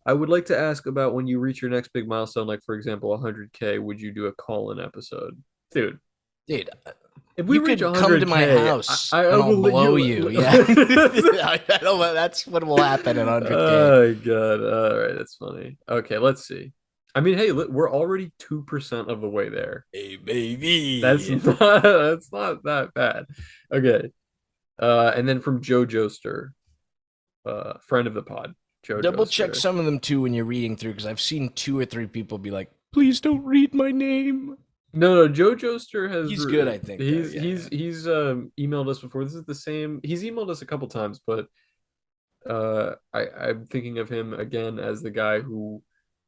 "I would like to ask about when you reach your next big milestone, like for example, 100K, would you do a call-in episode?" Dude, Dude, if we you reach could come to my 100K, house I and I'll will let blow you. you. Yeah. That's what will happen at 100K. Oh God! All right, that's funny. Okay, let's see. I mean, hey, we're already 2% of the way there. Hey, That's baby. not that's not that bad. Okay. And then from Joe Joester, friend of the pod, Joe Double check Joester. some of them too when you're reading through, because I've seen 2 or 3 people be like, please don't read my name. No, Joe Joester has He's good, I think, though. Yeah, yeah. he's emailed us before. This is the same. He's emailed us a couple times, but I'm thinking of him again as the guy who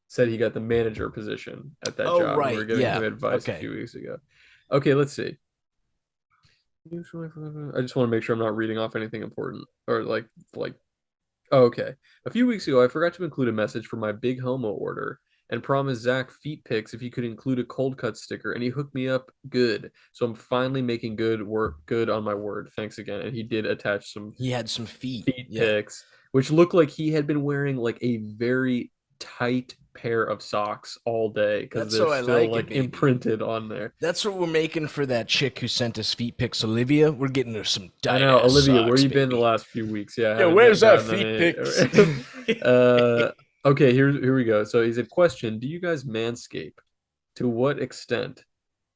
said he got the manager position at that Oh, job, and we were right. giving Yeah. him advice a Okay. few weeks ago. Okay, let's see. I just want to make sure I'm not reading off anything important or like. Oh, okay. A few weeks ago, I forgot to include a message for my big homo order and promised Zach feet pics if he could include a cold cut sticker, and he hooked me up good. So I'm finally making good on my word. Thanks again. And he did attach some He had some feet. feet Yeah. pics, which looked like he had been wearing like a very tight pair of socks all day because That's they're how I still like it, like baby. imprinted on there. That's what we're making for that chick who sent us feet pics, Olivia. We're getting her some I tight know, ass Olivia, where socks, you been the baby. last few weeks? Yeah, I Yo, haven't where's our gotten feet any. pics? uh, okay, here we go. So he's a question: do you guys manscape? To what extent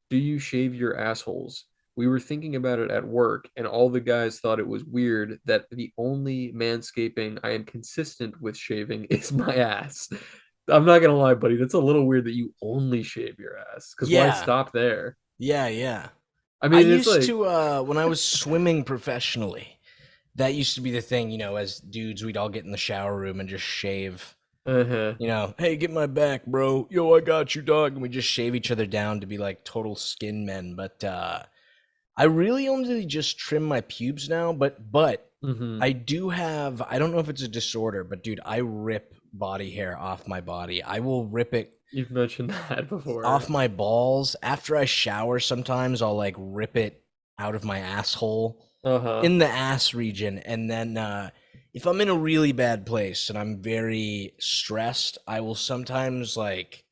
do you shave your assholes? We were thinking about it at work, and all the guys thought it was weird that the only manscaping I am consistent with shaving is my ass. I'm not gonna lie, buddy, that's a little weird that you only shave your ass. Because why Yeah. stop there? Yeah, yeah. I I mean, it's used like, to when I was swimming professionally, that used to be the thing, as dudes we'd all get in the shower room and just shave. uh-huh. Hey, get my back, bro. Yo, I got you, dog. And we just shave each other down to be like total skin men. But I really only just trim my pubes now, but Mm-hmm. I do have, I don't know if it's a disorder, but dude, I rip body hair off my body. I will rip it You've mentioned that off before. my balls. After I shower, sometimes I'll like rip it out of my asshole Uh-huh. in the ass region. And then if I'm in a really bad place and I'm very stressed, I will sometimes like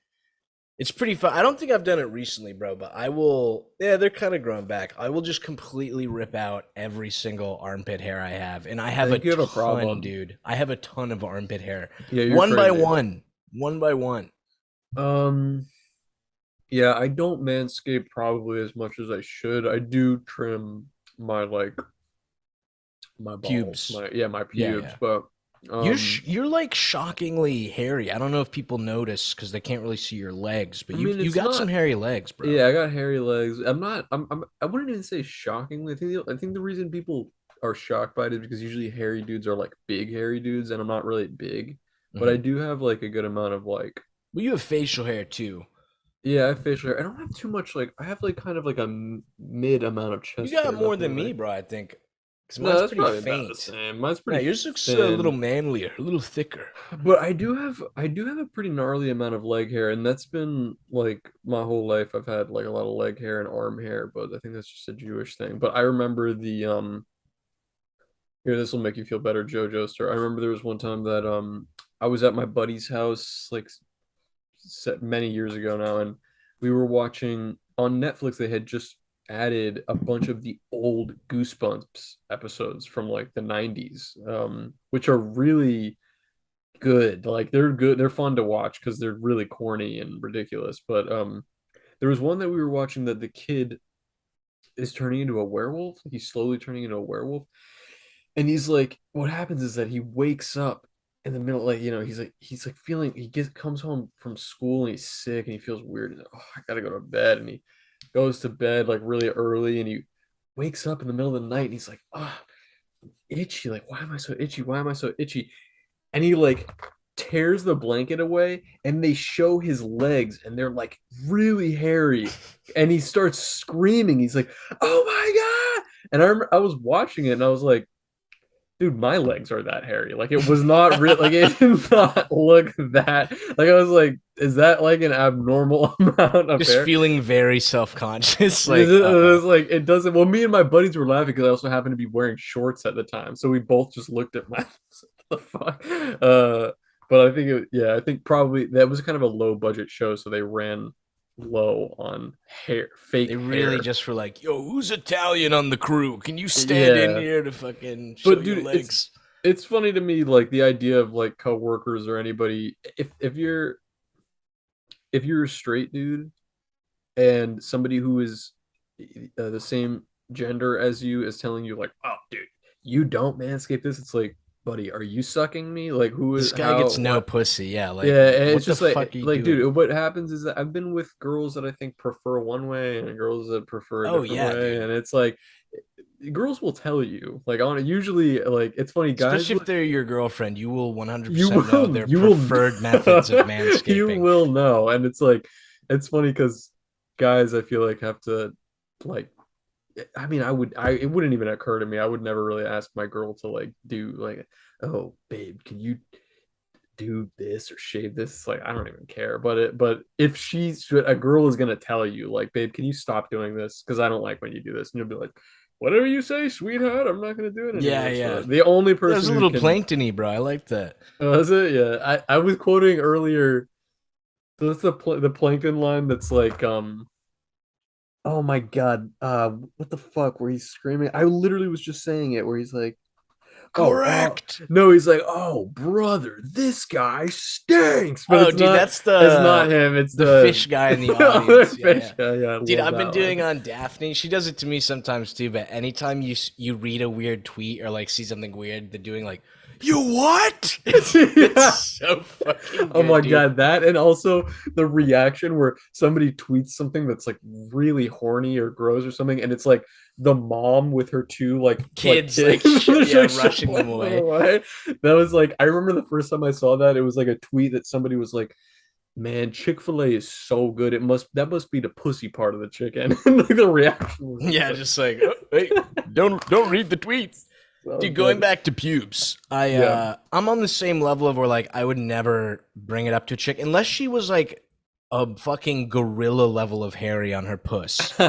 it's pretty fun. I don't think I've done it recently, bro, but I will. Yeah, they're kind of growing back. I will just completely rip out every single armpit hair I have, and I I have a think you have a ton, problem. dude. I have a ton of armpit hair, Yeah, you're one by crazy. one, one by one. Um, yeah, I don't manscape probably as much as I should. I do trim my my balls, Pubes. my Yeah, pubes, yeah. but You're like shockingly hairy. I don't know if people notice because they can't really see your legs, but I you mean you it's got some not hairy legs, bro. yeah, I got hairy legs. I'm not I wouldn't even say shockingly. I think the reason people are shocked by it is because usually hairy dudes are like big hairy dudes and I'm not really big, but I Hmm. do have like a good amount of like Well, you have facial hair too. yeah, I have facial hair. I don't have too much like I have like kind of like a mid amount of You chest got hair, more nothing than me, like bro. I think because no, mine's that's pretty probably about the faint. same. Mine's Yeah, pretty yours looks a little thin. manlier, a little thicker. But I do have a pretty gnarly amount of leg hair, and that's been like my whole life. I've had like a lot of leg hair and arm hair, but I think that's just a Jewish thing. But I remember the here, this will make you feel better, Joe Joester. I remember there was one time that I was at my buddy's house like many years ago now, and we were watching on Netflix. They had just added a bunch of the old Goosebumps episodes from like the 90s, which are really good. Like they're good. They're fun to watch because they're really corny and ridiculous. But there was one that we were watching that the kid is turning into a werewolf. He's slowly turning into a werewolf, and he's like, what happens is that he wakes up in the middle, like he's like feeling. He gets comes home from school and he's sick and he feels weird. He's like, oh, I gotta go to bed, and he goes to bed like really early, and he wakes up in the middle of the night and he's like, ah, oh, itchy. Like, why am I so itchy? Why am I so itchy? And he like tears the blanket away and they show his legs and they're like really hairy and he starts screaming. He's like, oh my god. And I was watching it and I was like, Dude, my legs are that hairy. Like it was not real. Like it did not look that. Like I was like, is that like an abnormal amount of Just hair? feeling very self-conscious. It Like, uh-oh. was like it doesn't. Well, me and my buddies were laughing because I also happened to be wearing shorts at the time, so we both just looked at my the fuck. But I think yeah, I think probably that was kind of a low budget show, so they ran low on hair, fake They really hair. just were like, yo, who's Italian on the crew? Can you stand in Yeah, here to fucking show but your dude, legs? it's funny to me like the idea of like coworkers or anybody if you're a straight dude and somebody who is the same gender as you is telling you like, oh, dude, you don't manscape this. It's like, buddy, are you sucking me? Like, who This is guy how gets no what? pussy. Yeah, like, Yeah, and it's what the just fuck are you like, doing? dude, what happens is that I've been with girls that I think prefer one way and girls that prefer a Oh, different yeah, way, dude. and it's like girls will tell you like on usually like it's funny guys Especially if will they're your girlfriend, you will you 100% know will their you will preferred methods of you manscaping. will know, and it's like it's funny because guys I feel like have to like I mean I it wouldn't even occur to me. I would never really ask my girl to like do like, oh babe, can you do this or shave this? Like I don't even care. But if she's a girl is gonna tell you like, babe, can you stop doing this? Because I don't like when you do this, and you'll be like, whatever you say, sweetheart. I'm not gonna do it Yeah, anymore. yeah. So the only That was person a who little can planktony, bro. I like that. was it? Yeah, I was quoting earlier. So that's the plankton line that's like oh my God, what the fuck? Where he's screaming? I literally was just saying it. Where he's like, oh, Correct. no, he's like, oh, brother, this guy stinks. But Oh, dude, that's it's not him. It's the fish guy in the the other audience. Yeah, fish yeah. guy. Yeah, I Dude, love I've been that doing one. on Daphne. She does it to me sometimes too, but anytime you read a weird tweet or like see something weird, they're doing like, "You what?" It's Yeah. so fucking Oh my good, dude. God, that and also the reaction where somebody tweets something that's like really horny or gross or something, and it's like the mom with her two like Kids kids like yeah, like rushing them shuffling them away. away. That was like I remember the first time I saw that, it was like a tweet that somebody was like, man, Chick-fil-A is so good. That must be the pussy part of the chicken. And like the reaction was just Yeah, like just like, oh, hey, don't read the tweet. so Dude, going good. back to pubes, Yeah. I'm on the same level of where like I would never bring it up to a chick unless she was like a fucking gorilla level of hairy on her puss.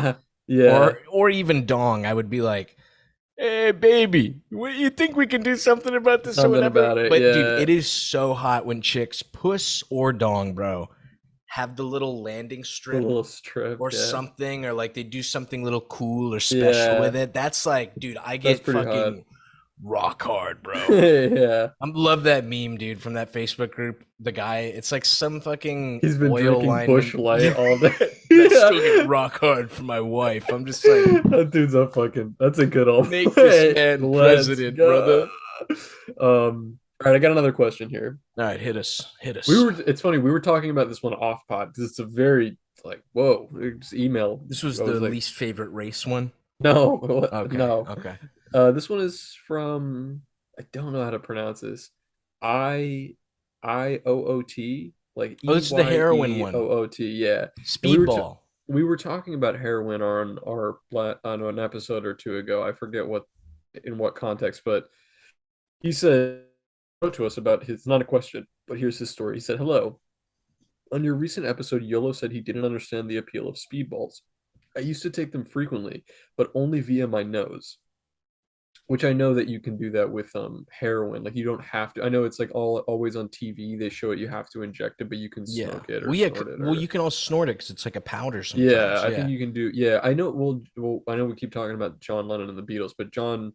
Yeah. Or even dong. I would be like, "Hey baby, what, you think we can do something about this or Something whatever?" about it. But dude, Yeah. it is so hot when chicks, puss or dong, bro, have the little landing The strip little strip. or Yeah. something, or like they do something little cool or special with Yeah. it. That's like, dude, I That's get pretty hot. fucking rock hard, bro. Yeah. I love that meme, dude, from that Facebook group. The guy, it's like some fucking He's been oil drinking Bush lineman. Light all day. And I still get Yeah. rock hard for my wife. I'm just like, That dude's a fucking that's a good old make this play. man Let's president, go. brother. All right, I got another question here. All right, hit us. Hit We us. were it's funny, we were talking about this one off pod because it's a very like whoa, it's email. This was I the was like, least favorite race one. no, Okay, no. okay. This one is from I don't know how to pronounce this. IOOT, like Oh, this is the heroin one. EYEOOT, yeah. And Speedball. we were talking about heroin on on an episode or two ago. I forget what in what context, but he said wrote to us about his not a question, but here's his story. He said, "Hello. On your recent episode, Yolo said he didn't understand the appeal of speedballs. I used to take them frequently, but only via my nose." Which I know that you can do that with heroin. Like you don't have to. I know it's like always on TV. They show it. You have to inject it, but you can Yeah. smoke it or Well, yeah. snort it Well, or you can also snort it because it's like a powder yeah. sometimes. I think Yeah. you can do. Yeah, I know. I know we keep talking about John Lennon and the Beatles, but John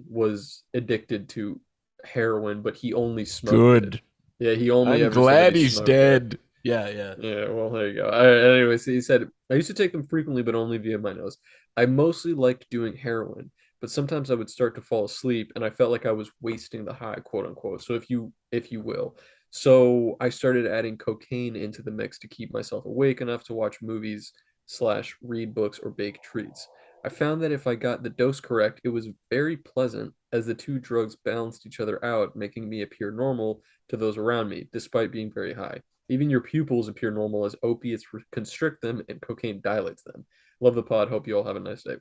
was addicted to heroin, but he only smoked it. Good. Yeah, he only I'm ever said that glad he he's smoked it. dead. Yeah, yeah. Yeah, well, there you go. Anyways, he said, I used to take them frequently, but only via my nose. I mostly liked doing heroin, but sometimes I would start to fall asleep and I felt like I was wasting the high, quote unquote. So if you will. So I started adding cocaine into the mix to keep myself awake enough to watch movies slash read books or bake treats. I found that if I got the dose correct, it was very pleasant as the two drugs balanced each other out, making me appear normal to those around me, despite being very high. Even your pupils appear normal as opiates constrict them and cocaine dilates them. Love the pod. Hope you all have a nice day.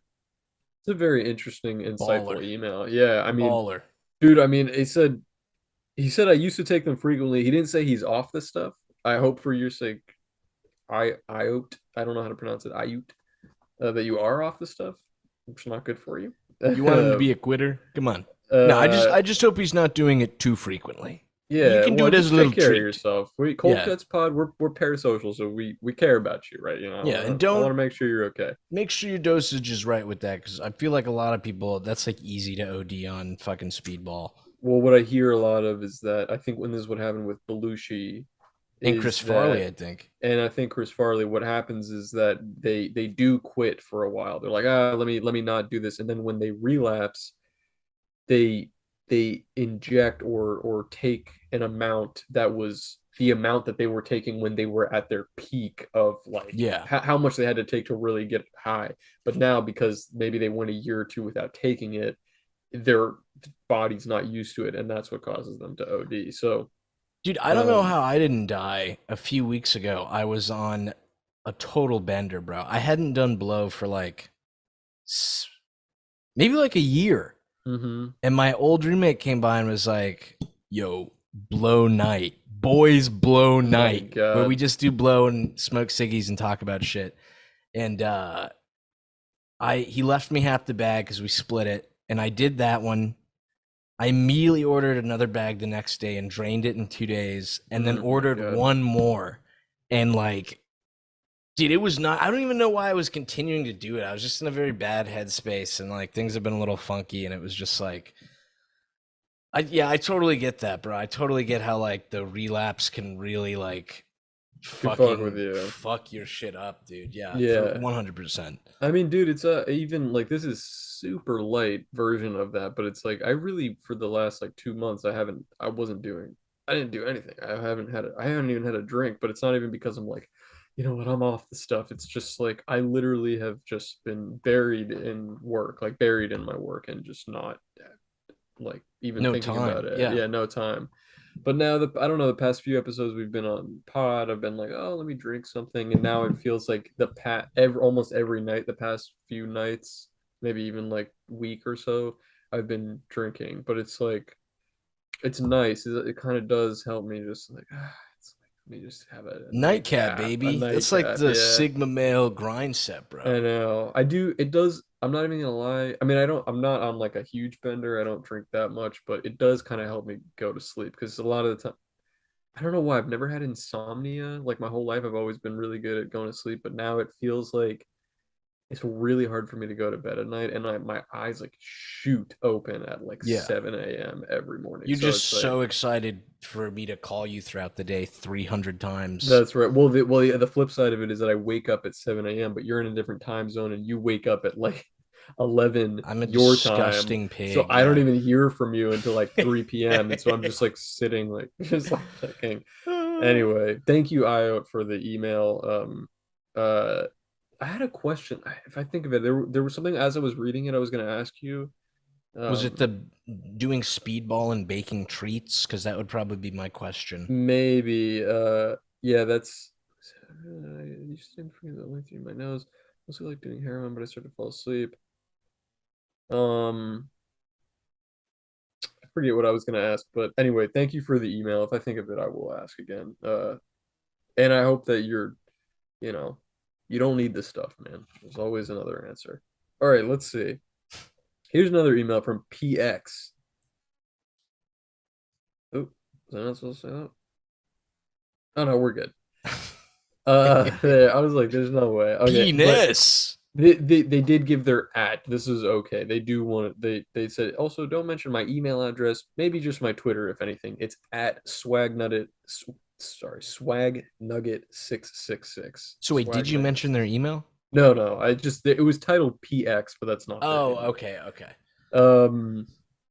It's a very interesting, insightful Baller. email. Yeah, I mean, Baller. dude, I mean, he said I used to take them frequently. He didn't say he's off this stuff. I hope for your sake, I hoped, I don't know how to pronounce it, that you are off this stuff, which is not good for you. You want him to be a quitter? Come on. No, I just uh, I just hope he's not doing it too frequently. You yeah, can do well, it as just a little take care of treat. yourself. We Cold Yeah. Cuts Pod, we're parasocial, so we care about you, right? You know, Yeah, and I want don't to make sure you're okay. make sure your dosage is right with that because I feel like a lot of people that's like easy to OD on fucking speedball. Well, what I hear a lot of is that I think when this is what happened with Belushi And Chris is Farley, that, I think. and I think Chris Farley, what happens is that they do quit for a while. They're like, ah, let me not do this, and then when they relapse, they they inject or take an amount that was the amount that they were taking when they were at their peak of like Yeah. how much they had to take to really get high. But now because maybe they went a year or two without taking it, their body's not used to it, and that's what causes them to OD. So, Dude, I don't know um, how I didn't die a few weeks ago. I was on a total bender, bro. I hadn't done blow for like maybe like a year. mhm. And my old roommate came by and was like, "Yo, blow night. Boys blow Oh my night." Where we God. just do blow and smoke ciggies and talk about shit. And I he left me half the bag cuz we split it, and I did that one. I immediately ordered another bag the next day and drained it in 2 days and then Oh my ordered God. one more. And like, dude, it was not, I don't even know why I was continuing to do it. I was just in a very bad headspace and like things have been a little funky and it was just like, I totally get that, bro. I totally get how like the relapse can really like Good fuck with fucking you. fuck your shit up, dude. Yeah, for Yeah. 100%. I mean, dude, it's even like this is super light version of that, but it's like I really for the last like 2 months I didn't do anything. I haven't even had a drink, but it's not even because I'm like, you know what, I'm off the stuff. It's just like I literally have just been buried in work, like buried in my work and just not like even No thinking about time. it. Yeah. Yeah, no time. But now I don't know, the past few episodes we've been on pod, I've been like, oh, let me drink something, and now it feels like almost every night the past few nights, maybe even like week or so, I've been drinking. But it's like it's nice. It kind of does help me just like it's like let me just have a Nightcap, a baby. That's like nightcap. the Yeah. Sigma male grind set, I bro. know. I do. It does. I'm not even gonna lie. I mean, I'm not on like a huge bender. I don't drink that much, but it does kind of help me go to sleep because a lot of the time, I don't know why I've never had insomnia. Like my whole life, I've always been really good at going to sleep, but now it feels like it's really hard for me to go to bed at night, and my eyes like shoot open at like Yeah. 7 a.m. every morning. You're So just it's like so excited for me to call you throughout the day 300 times. that's right. Yeah, the flip side of it is that I wake up at 7 a.m., but you're in a different time zone and you wake up at like 11 I'm a your time. disgusting So pig. I don't Yeah. even hear from you until like 3 p.m. And so I'm just like sitting, like, just like checking. Anyway, thank you, Io, for the email. Uh, I had a question. If I think of it, there was something as I was reading it, I was going to ask you. Was it Um, the doing speedball and baking treats? Because that would probably be my question. Maybe. Yeah, that's. You stand for the length in my nose. Also like doing heroin, but I started to fall asleep. Um, I forget what I was gonna ask, but anyway, thank you for the email. If I think of it, I will ask again. And I hope that you know, you don't need this stuff, man. There's always another answer. All right, let's see. Here's another email from PX. Oh, is I not supposed to say that? Oh no, we're good. Yeah, I was like, there's no way. Okay, but Penis. they did give their at. This is okay. They do want it. They said also don't mention my email address. Maybe just my Twitter if anything. It's at swag nugget 666 So wait, did swag you nugget. mention their email? No. I just it was titled PX, but that's not their Oh, email. okay, okay. Um,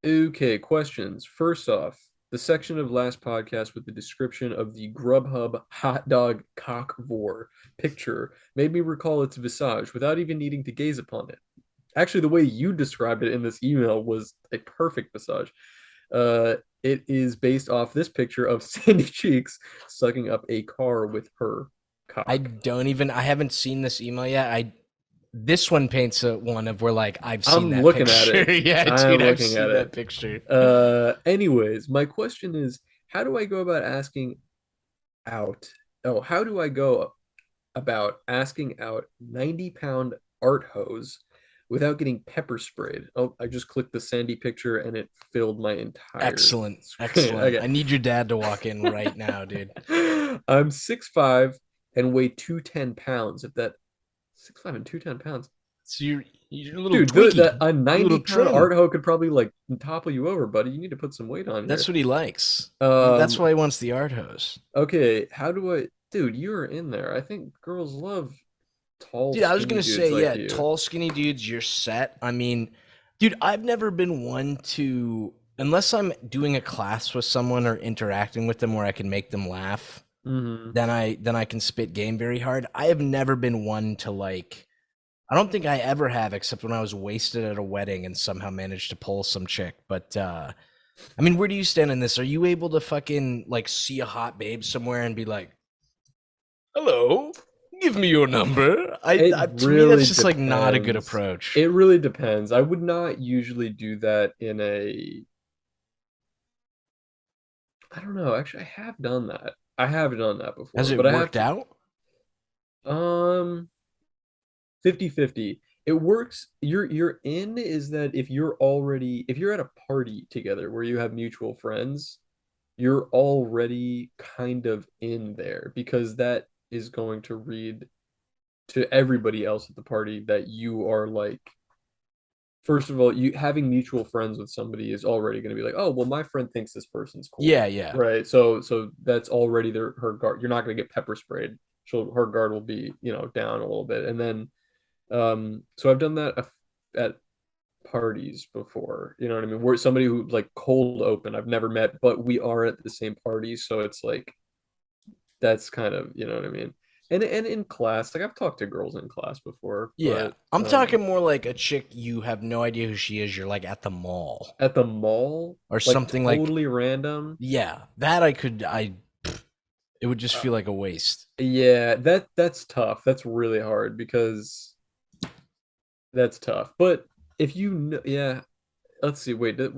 okay, questions. First off, the section of last podcast with the description of the Grubhub hot dog cock vor picture made me recall its visage without even needing to gaze upon it. Actually, the way you described it in this email was a perfect visage. It is based off this picture of Sandy Cheeks sucking up a car with her I cock. don't even I haven't seen this email yet. This one paints a one of where like I've seen I'm that looking at picture. it. Yeah, I'm dude, I've looking at seen it. that picture. Anyways, my question is, how do I go about asking out? Oh, how do I go about asking out 90-pound art hose without getting pepper sprayed? Oh, I just clicked the sandy picture and it filled my entire Excellent, screen. excellent. Okay. I need your dad to walk in right now, dude. I'm 6'5" and weigh 210 pounds. If that 6'5" and 210 pounds. So you're a little Dude, twiggy, a a little 90-pound trim. art hoe could probably like topple you over, buddy. You need to put some weight on That's here. what he likes. That's Um, why he wants the art hose. okay, how do I, dude, you're in there. I think girls love tall, Dude, I was skinny gonna dudes say, like yeah, you. tall, skinny dudes, you're set. I mean, dude, I've never been one to, unless I'm doing a class with someone or interacting with them where I can make them laugh, Hmm. then I can spit game very hard. I have never been one to like. I don't think I ever have, except when I was wasted at a wedding and somehow managed to pull some chick. But I mean, where do you stand in this? Are you able to fucking like see a hot babe somewhere and be like, "Hello, give me your number"? It To me, that's really just like not a good depends. approach. It really depends. I would not usually do that in a, I don't know. Actually, I have done that. I have done that Has before, it but I have worked to, out? um, 50-50. It works. You're in is that if you're at a party together where you have mutual friends, you're already kind of in there because that is going to read to everybody else at the party that you are like, first of all, you having mutual friends with somebody is already going to be like, oh, well, my friend thinks this person's cool, Yeah, yeah. right? So that's already her guard. You're not going to get pepper sprayed. Her guard will be, down a little bit. And then so I've done that at parties before, you know what I mean? Where somebody who like cold open I've never met, but we are at the same party, so it's like that's kind of, you know what I mean? And in class, like I've talked to girls in class before, Yeah. but I'm talking more like a chick you have no idea who she is. You're like at the mall at the mall, or like something like, totally random. yeah, that it would just Uh, feel like a waste. yeah, that's tough. That's really hard because that's tough. But if you know, yeah, let's see. Wait, did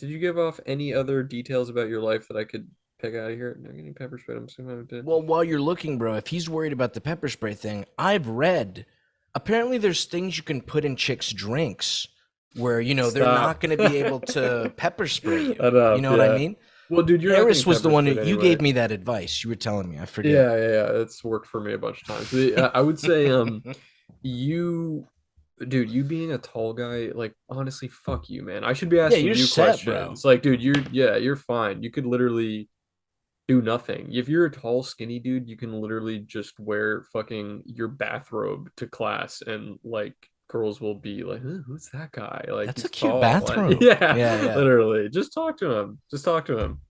you give off any other details about your life that I could pick out of here? No getting pepper sprayed. I'm assuming I did. Well, while you're looking, bro, if he's worried about the pepper spray thing, I've read apparently there's things you can put in chicks' drinks where, they're not Stop. going to be able to pepper spray you. You Enough. know what I Yeah. mean? Well, dude, you're not Paris getting was the pepper one who sprayed you anyway. gave me that advice. You were telling me. I forget. Yeah. It's worked for me a bunch of times. I would say, you, dude, you being a tall guy, like honestly, fuck you, man. I should be Yeah, asking you're you set, bro. questions. Like, dude, you're fine. You could literally do nothing. If you're a tall, skinny dude, you can literally just wear fucking your bathrobe to class and like girls will be like, who's that guy? Like That's a he's cute tall. Like, bathrobe. yeah, Yeah, yeah. literally. Just talk to him. Just talk to him.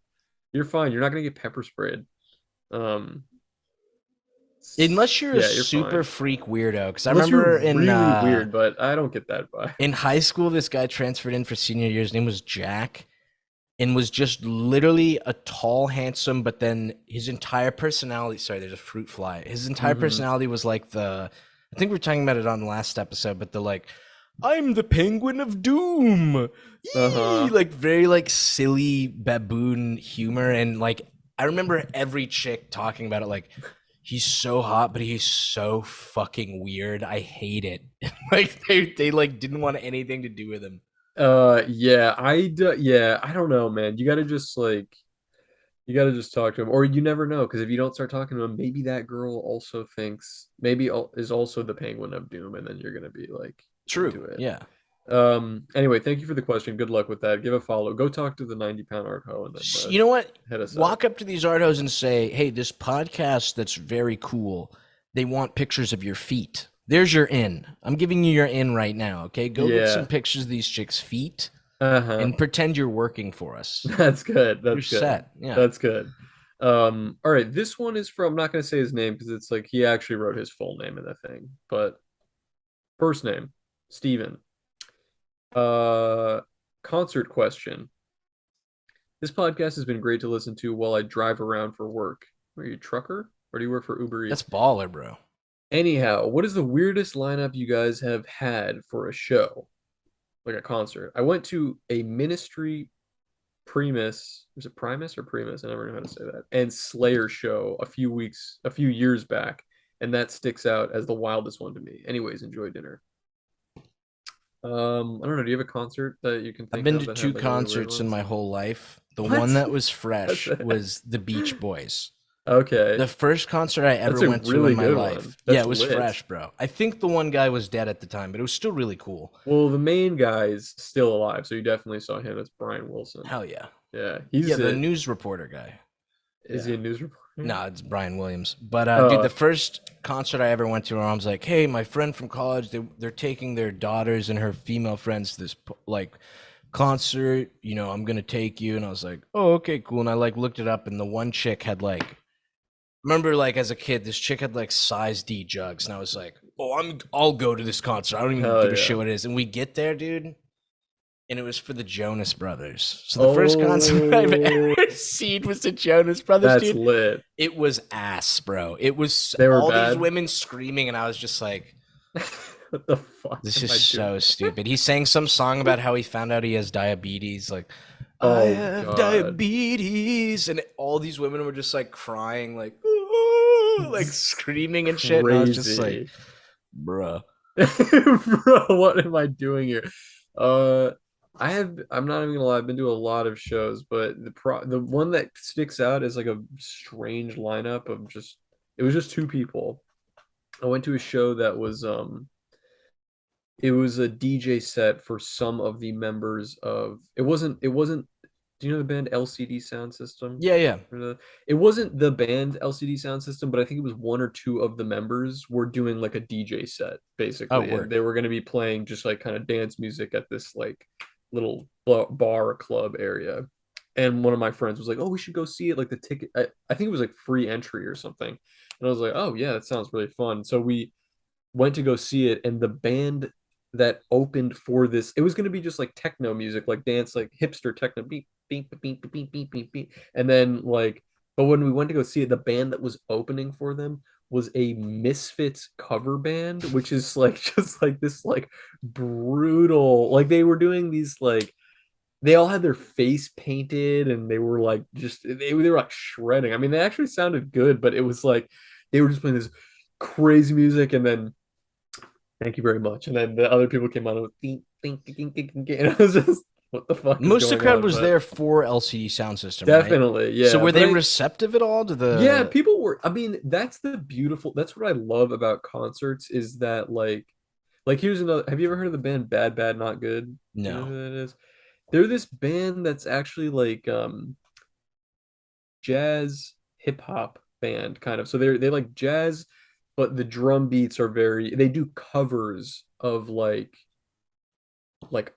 You're fine. You're not gonna get pepper sprayed. Um, Unless you're a yeah, you're super fine. freak weirdo. Because I Unless you're remember really weird, but I don't get that vibe. in high school, this guy transferred in for senior year. His name was Jack. And was just literally a tall, handsome, but then his entire personality. Sorry, there's a fruit fly. His entire Hmm. personality was like I think we were talking about it on the last episode, but the like, I'm the penguin of doom. Eee! Uh-huh. Like very like silly baboon humor. And like, I remember every chick talking about it like, he's so hot, but he's so fucking weird. I hate it. Like they like didn't want anything to do with him. Yeah, yeah, I don't know, man. You gotta just talk to him, or you never know, because if you don't start talking to him, maybe that girl also thinks is also the Penguin of Doom, and then you're gonna be like True. into it. Yeah. Anyway, thank you for the question. Good luck with that. Give a follow. Go talk to the 90-pound art hoe, and then You know what? hit us up. Walk up to these artos and say, "Hey, this podcast that's very cool. They want pictures of your feet. There's your in. I'm giving you your in right now. Okay, go get some Yeah. pictures of these chicks' feet Uh-huh. and pretend you're working for us. That's good. You're That's good. set. Yeah. That's good. All right. This one is from, I'm not gonna say his name because it's like he actually wrote his full name in the thing, but first name, Steven. Uh, concert question. This podcast has been great to listen to while I drive around for work. Are you a trucker or do you work for Uber That's Eats? baller, bro. Anyhow, what is the weirdest lineup you guys have had for a show, like a concert? I went to a Ministry Primus. Was it Primus or Primus? I never know how to say that. And Slayer show a few years back, and that sticks out as the wildest one to me. Anyways, enjoy dinner. I don't know. Do you have a concert that you can I've think been of to that had two like really weird concerts in ones? my whole life. The one What? that was That's fresh was the Beach Boys. okay. The first concert I ever That's a went to in really my good one. life. Yeah, That's it was lit. fresh, bro. I think the one guy was dead at the time, but it was still really cool. Well, the main guy's still alive, so you definitely saw him as Brian Wilson. Hell yeah. Yeah, Yeah, he's the it. news reporter guy. Is Yeah. he a news reporter? No, it's Brian Williams. But dude, Oh, the first concert I ever went to, where I was like, "Hey, my friend from college, they're taking their daughters and her female friends to this like concert. You know, I'm gonna take you." And I was like, "Oh, okay, cool." And I like looked it up, and the one chick had like, remember like as a kid, this chick had like size D jugs, and I was like, "Oh, I'll go to this concert. I don't even hell give a shit yeah. what it is." And we get there, dude, and it was for the Jonas Brothers. So the first concert I've Oh, ever seen was the Jonas Brothers, that's dude. lit. It was ass, bro. It was They were all these bad. women screaming, and I was just like, What the fuck this am is I doing? so stupid. He sang some song about how he found out he has diabetes. Like, I Oh have God. diabetes. And all these women were just like crying, like, "Ooh," like screaming and shit. And I was just like, Crazy. bruh. Bro, what am I doing here? Uh I'm not even gonna lie, I've been to a lot of shows, but the one that sticks out is like a strange lineup of just it was just two people. I went to a show that was it was a DJ set for some of the members of it wasn't do you know the band LCD Sound System? Yeah, yeah. It wasn't the band LCD Sound System, but I think it was one or two of the members were doing like a DJ set Oh, basically, and word. they were going to be playing just like kind of dance music at this like little bar club area. And one of my friends was like, "Oh, we should go see it." Like the ticket, I think it was like free entry or something. And I was like, "Oh yeah, that sounds really fun." So we went to go see it, and the band that opened for this, it was going to be just like techno music, like dance, like hipster techno, beep beep beep beep beep beep beep beep, and then like, but when we went to go see it, the band that was opening for them was a Misfits cover band, which is like just like this like brutal, like they were doing these like they all had their face painted and they were like just they were like shredding. I mean, they actually sounded good, but it was like they were just playing this crazy music, and then thank you very much. And then the other people came on and was ding, ding, ding, ding, ding, ding, and I was just, what the fuck is Most of the going crowd on? was But there for LCD Sound System, right? definitely, So yeah. were But they I, receptive at all to yeah, the? people were. I mean, that's what I love about concerts is that like here's another. Have you ever heard of the band Bad Bad Not Good? Do you know No. who that is? They're this band that's actually like jazz hip hop band kind of. So they like jazz, but the drum beats are very. They do covers of like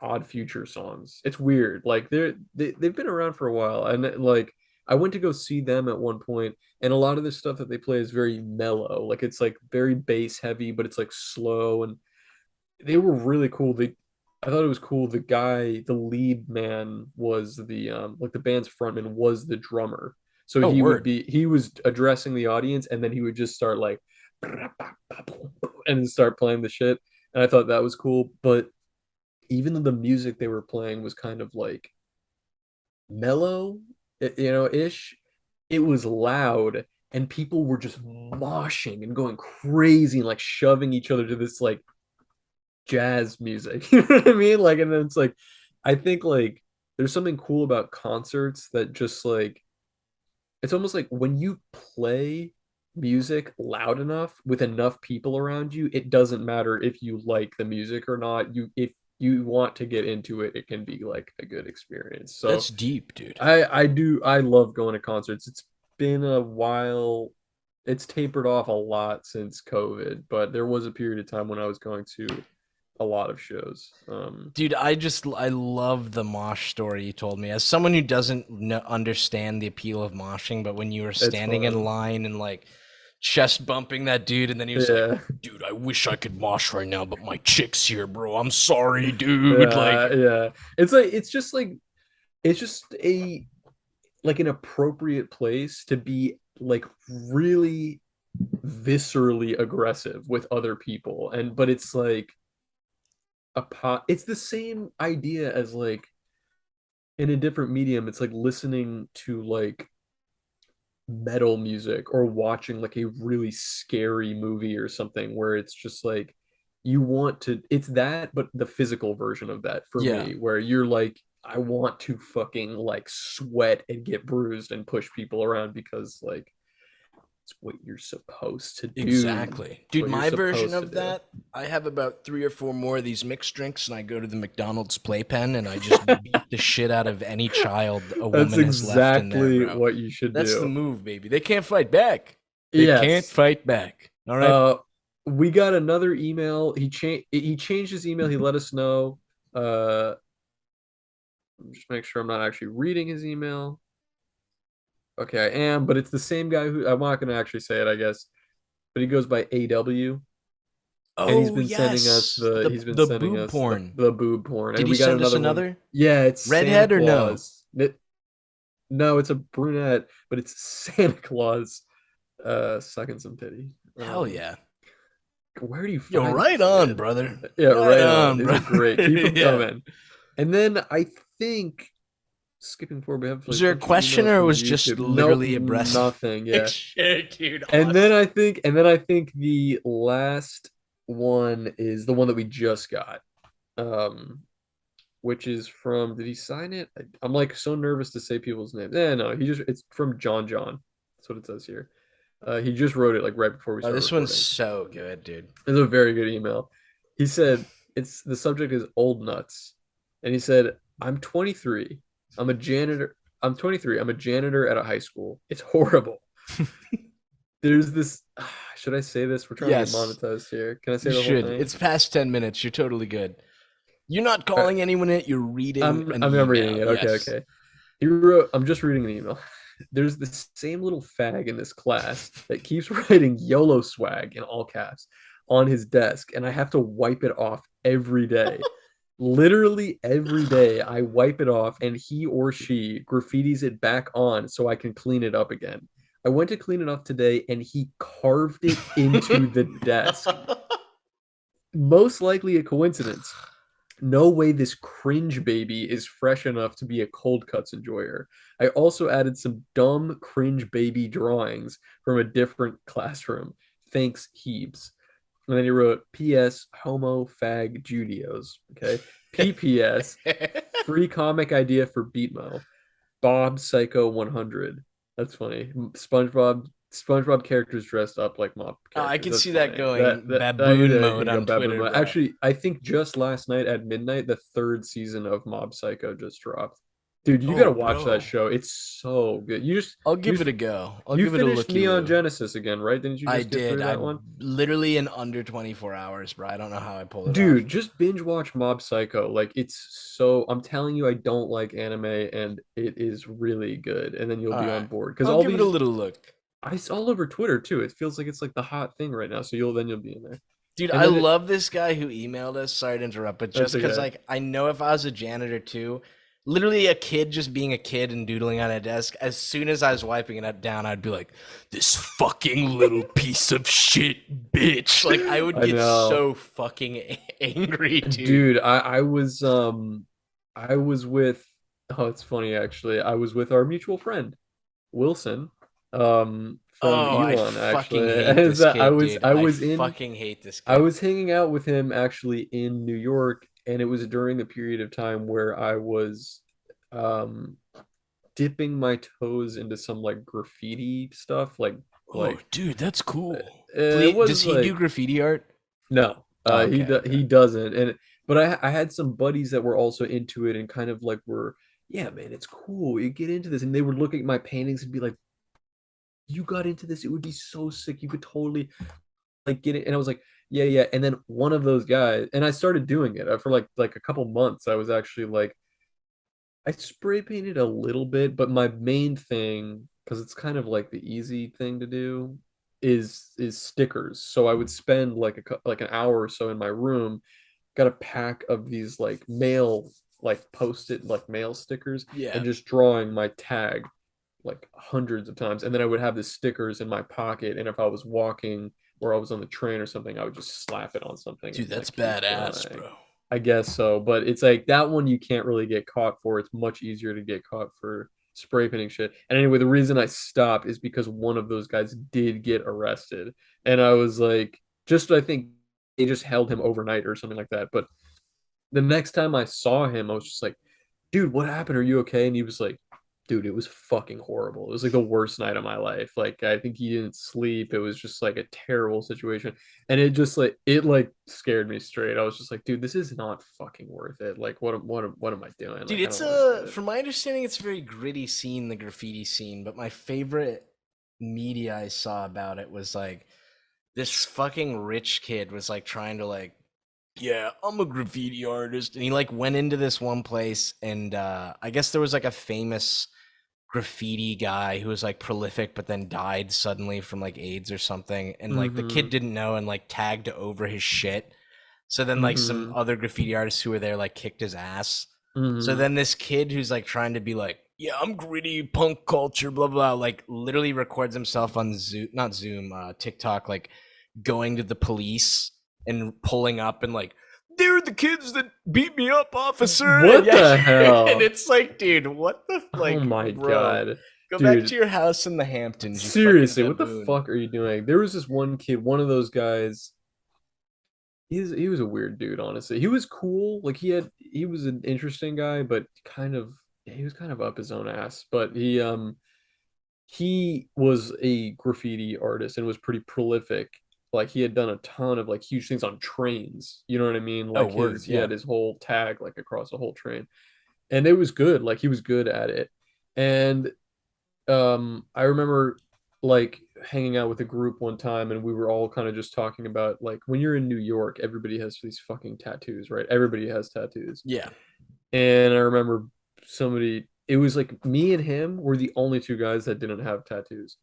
Odd Future songs. It's weird. Like they've been around for a while, and like I went to go see them at one point, and a lot of the stuff that they play is very mellow. Like it's like very bass heavy, but it's like slow, and they were really cool. I thought it was cool. The guy, the lead man, was the like the band's frontman was the drummer. So Oh, word. he was addressing the audience, and then he would just start like and start playing the shit. And I thought that was cool. But even though the music they were playing was kind of like mellow, you know, ish, it was loud and people were just moshing and going crazy and like shoving each other to this like jazz music. You know what I mean? Like, and then it's like, I think like there's something cool about concerts that just like, it's almost like when you play music loud enough with enough people around you, it doesn't matter if you like the music or not. If you want to get into it, it can be like a good experience. So That's deep, dude. I love going to concerts. It's been a while. It's tapered off a lot since COVID, but there was a period of time when I was going to a lot of shows. Dude, I love the mosh story you told me. As someone who doesn't understand the appeal of moshing, but when you were It's standing in fun. line and like chest bumping that dude, and then he was like, Yeah. "Dude, I wish I could mosh right now, but my chick's here, bro. I'm sorry, dude." Yeah, Like, yeah. It's like it's just like it's just a like an appropriate place to be like really viscerally aggressive with other people. And but it's like it's the same idea as like in a different medium. It's like listening to like metal music or watching like a really scary movie or something where it's just like you want to, it's that but the physical version of that for Yeah, me, where you're like, I want to fucking like sweat and get bruised and push people around because like it's what you're supposed to do. exactly. It's Dude, what you're my version supposed to of do. that, I have about 3 or 4 more of these mixed drinks, and I go to the McDonald's playpen and I just beat the shit out of any child a That's woman has left in there, exactly bro. what you should That's the do. move, baby. They can't fight back. They can't Yes. fight back. All right. Uh, we got another email. He changed his email. He let us know. Just make sure I'm not actually reading his email. Okay, I am, but it's the same guy who I'm not gonna actually say it, I guess. But he goes by AW, and Oh yes, he's been the sending boob us porn. the boob porn, Did and he we got send us another one. another Yeah, it's Santa redhead or no? Claus. No, it's a brunette, but it's Santa Claus sucking some titty. Hell yeah. Where do you Yo, find right these, on, man? brother. Yeah, Right right on. on, These are bro. great. Keep them Yeah. coming. And then I think skipping forward, we have Was like a there a bunch of question emails or from was just YouTube. Nope, literally a breast nothing. Yeah. picture, dude? And then Awesome. I think the last one is the one that we just got. Um, which is from, did he sign it? I'm like so nervous to say people's names. No, it's from John John. That's what it says here. He just wrote it like right before we Oh, started this one's recording. so good, dude. It's a very good email. He said, it's the subject is old nuts. And he said, I'm 23. I'm a janitor. I'm 23. I'm a janitor at a high school. It's horrible. There's this, should I say this? We're trying to get Yes, monetized here. Can I say you the whole should. thing? It's past 10 minutes. You're totally good. You're not All right. calling anyone it. You're reading an I'm reading email. it. Okay, Yes. okay. He wrote, I'm just reading an email. There's this same little fag in this class that keeps writing YOLO swag in all caps on his desk, and I have to wipe it off every day. Literally every day, I wipe it off, and he or she graffitis it back on so I can clean it up again. I went to clean it up today, and he carved it into the desk. Most likely a coincidence. No way this cringe baby is fresh enough to be a cold cuts enjoyer. I also added some dumb cringe baby drawings from a different classroom. Thanks, Heebs. And then he wrote, P.S. Homo fag Judios. Okay. P.P.S. Free comic idea for Beatmo. Bob Psycho 100. That's funny. SpongeBob characters dressed up like mob Oh, I characters. can That's see that funny. That going that I baboon can mode go on baboon Twitter, mode. bro. Actually, I think just last night at midnight, the third season of Mob Psycho just dropped. Dude, you gotta Oh, watch that bro. show. It's so good. I'll You give it just a go. I'll you give it a finished looky Neon loo. Genesis again, right? Didn't you I just get did. through I that one? literally in under 24 hours, bro. I don't know how I pulled it off. Dude, just binge watch Mob Psycho. Like it's so, I'm telling you, I don't like anime and it is really good. And then you'll All be on right. board. Because I'll all give it a these little look. I all over Twitter too. It feels like it's like the hot thing right now. So you'll be in there. Dude, And I then love this guy who emailed us. Sorry to interrupt, but that's just because, okay. like, I know if I was a janitor too, literally a kid just being a kid and doodling on a desk, as soon as I was wiping it down, I'd be like, this fucking little piece of shit bitch. Like, I would I get know. so fucking angry, dude. Dude, I was with, oh, it's funny actually. I was with our mutual friend, Wilson, from Oh, I Elon fucking actually. hate And this so kid, dude. I I was in fucking hate this I kid. was hanging out with him actually in New York, and it was during a period of time where I was um dipping my toes into some like graffiti stuff, Oh, like dude, that's cool. it Please, was does he do like graffiti art? no, Oh, okay, he okay. doesn't. And but I had some buddies that were also into it and kind of like were, yeah, man, it's cool. You get into this, and they would look at my paintings and be like, "You got into this? It would be so sick. You could totally like get it." And I was like, "Yeah, yeah." And then one of those guys, and I started doing it for like a couple months. I was actually like, I spray painted a little bit, but my main thing, because it's kind of like the easy thing to do, is stickers. So I would spend like like an hour or so in my room, got a pack of these like post-it like mail stickers, and Yeah. just drawing my tag like hundreds of times. And then I would have the stickers in my pocket, and if I was walking or I was on the train or something, I would just slap it on something Dude, and that's like keep badass, going. bro. I guess so, but it's like that one you can't really get caught for. It's much easier to get caught for spray painting shit. And anyway, the reason I stopped is because one of those guys did get arrested, and I was like, just I think they just held him overnight or something like that. But the next time I saw him, I was just like, dude, what happened? Are you okay? And he was like, dude, it was fucking horrible. It was like the worst night of my life. Like I think he didn't sleep. It was just like a terrible situation. And it scared me straight. I was just like, dude, this is not fucking worth it. Like what am I doing? Dude, Like I it's don't want to do it. from my understanding, it's a very gritty scene, the graffiti scene. But my favorite media I saw about it was like this fucking rich kid was like trying to like, yeah, I'm a graffiti artist, and he like went into this one place, and I guess there was like a famous graffiti guy who was like prolific, but then died suddenly from like AIDS or something, and like the kid Mm-hmm. didn't know and like tagged over his shit. So then like some Mm-hmm. other graffiti artists who were there like kicked his ass. So Mm-hmm. then this kid who's like trying to be like, yeah, I'm gritty punk culture, blah blah, like literally records himself on Zoom, not Zoom, TikTok, like going to the police and pulling up and like, they're the kids that beat me up, officer. And What yeah, the and hell? it's like, dude, what the Oh like, my bro, God. go back to Dude, your house in the Hamptons, you fucking seriously, what the baboon. fuck are you doing? There was this one kid, one of those guys. He was a weird dude, honestly. He was cool. Like he was an interesting guy, but he was kind of up his own ass. But he was a graffiti artist and was pretty prolific. Like he had done a ton of like huge things on trains. You know what I mean? Oh, Like word, he yeah. had his whole tag like across the whole train. And it was good. Like he was good at it. And I remember like hanging out with a group one time, and we were all kind of just talking about like when you're in New York, everybody has these fucking tattoos, right? Everybody has tattoos. Yeah. And I remember somebody, it was like me and him were the only two guys that didn't have tattoos.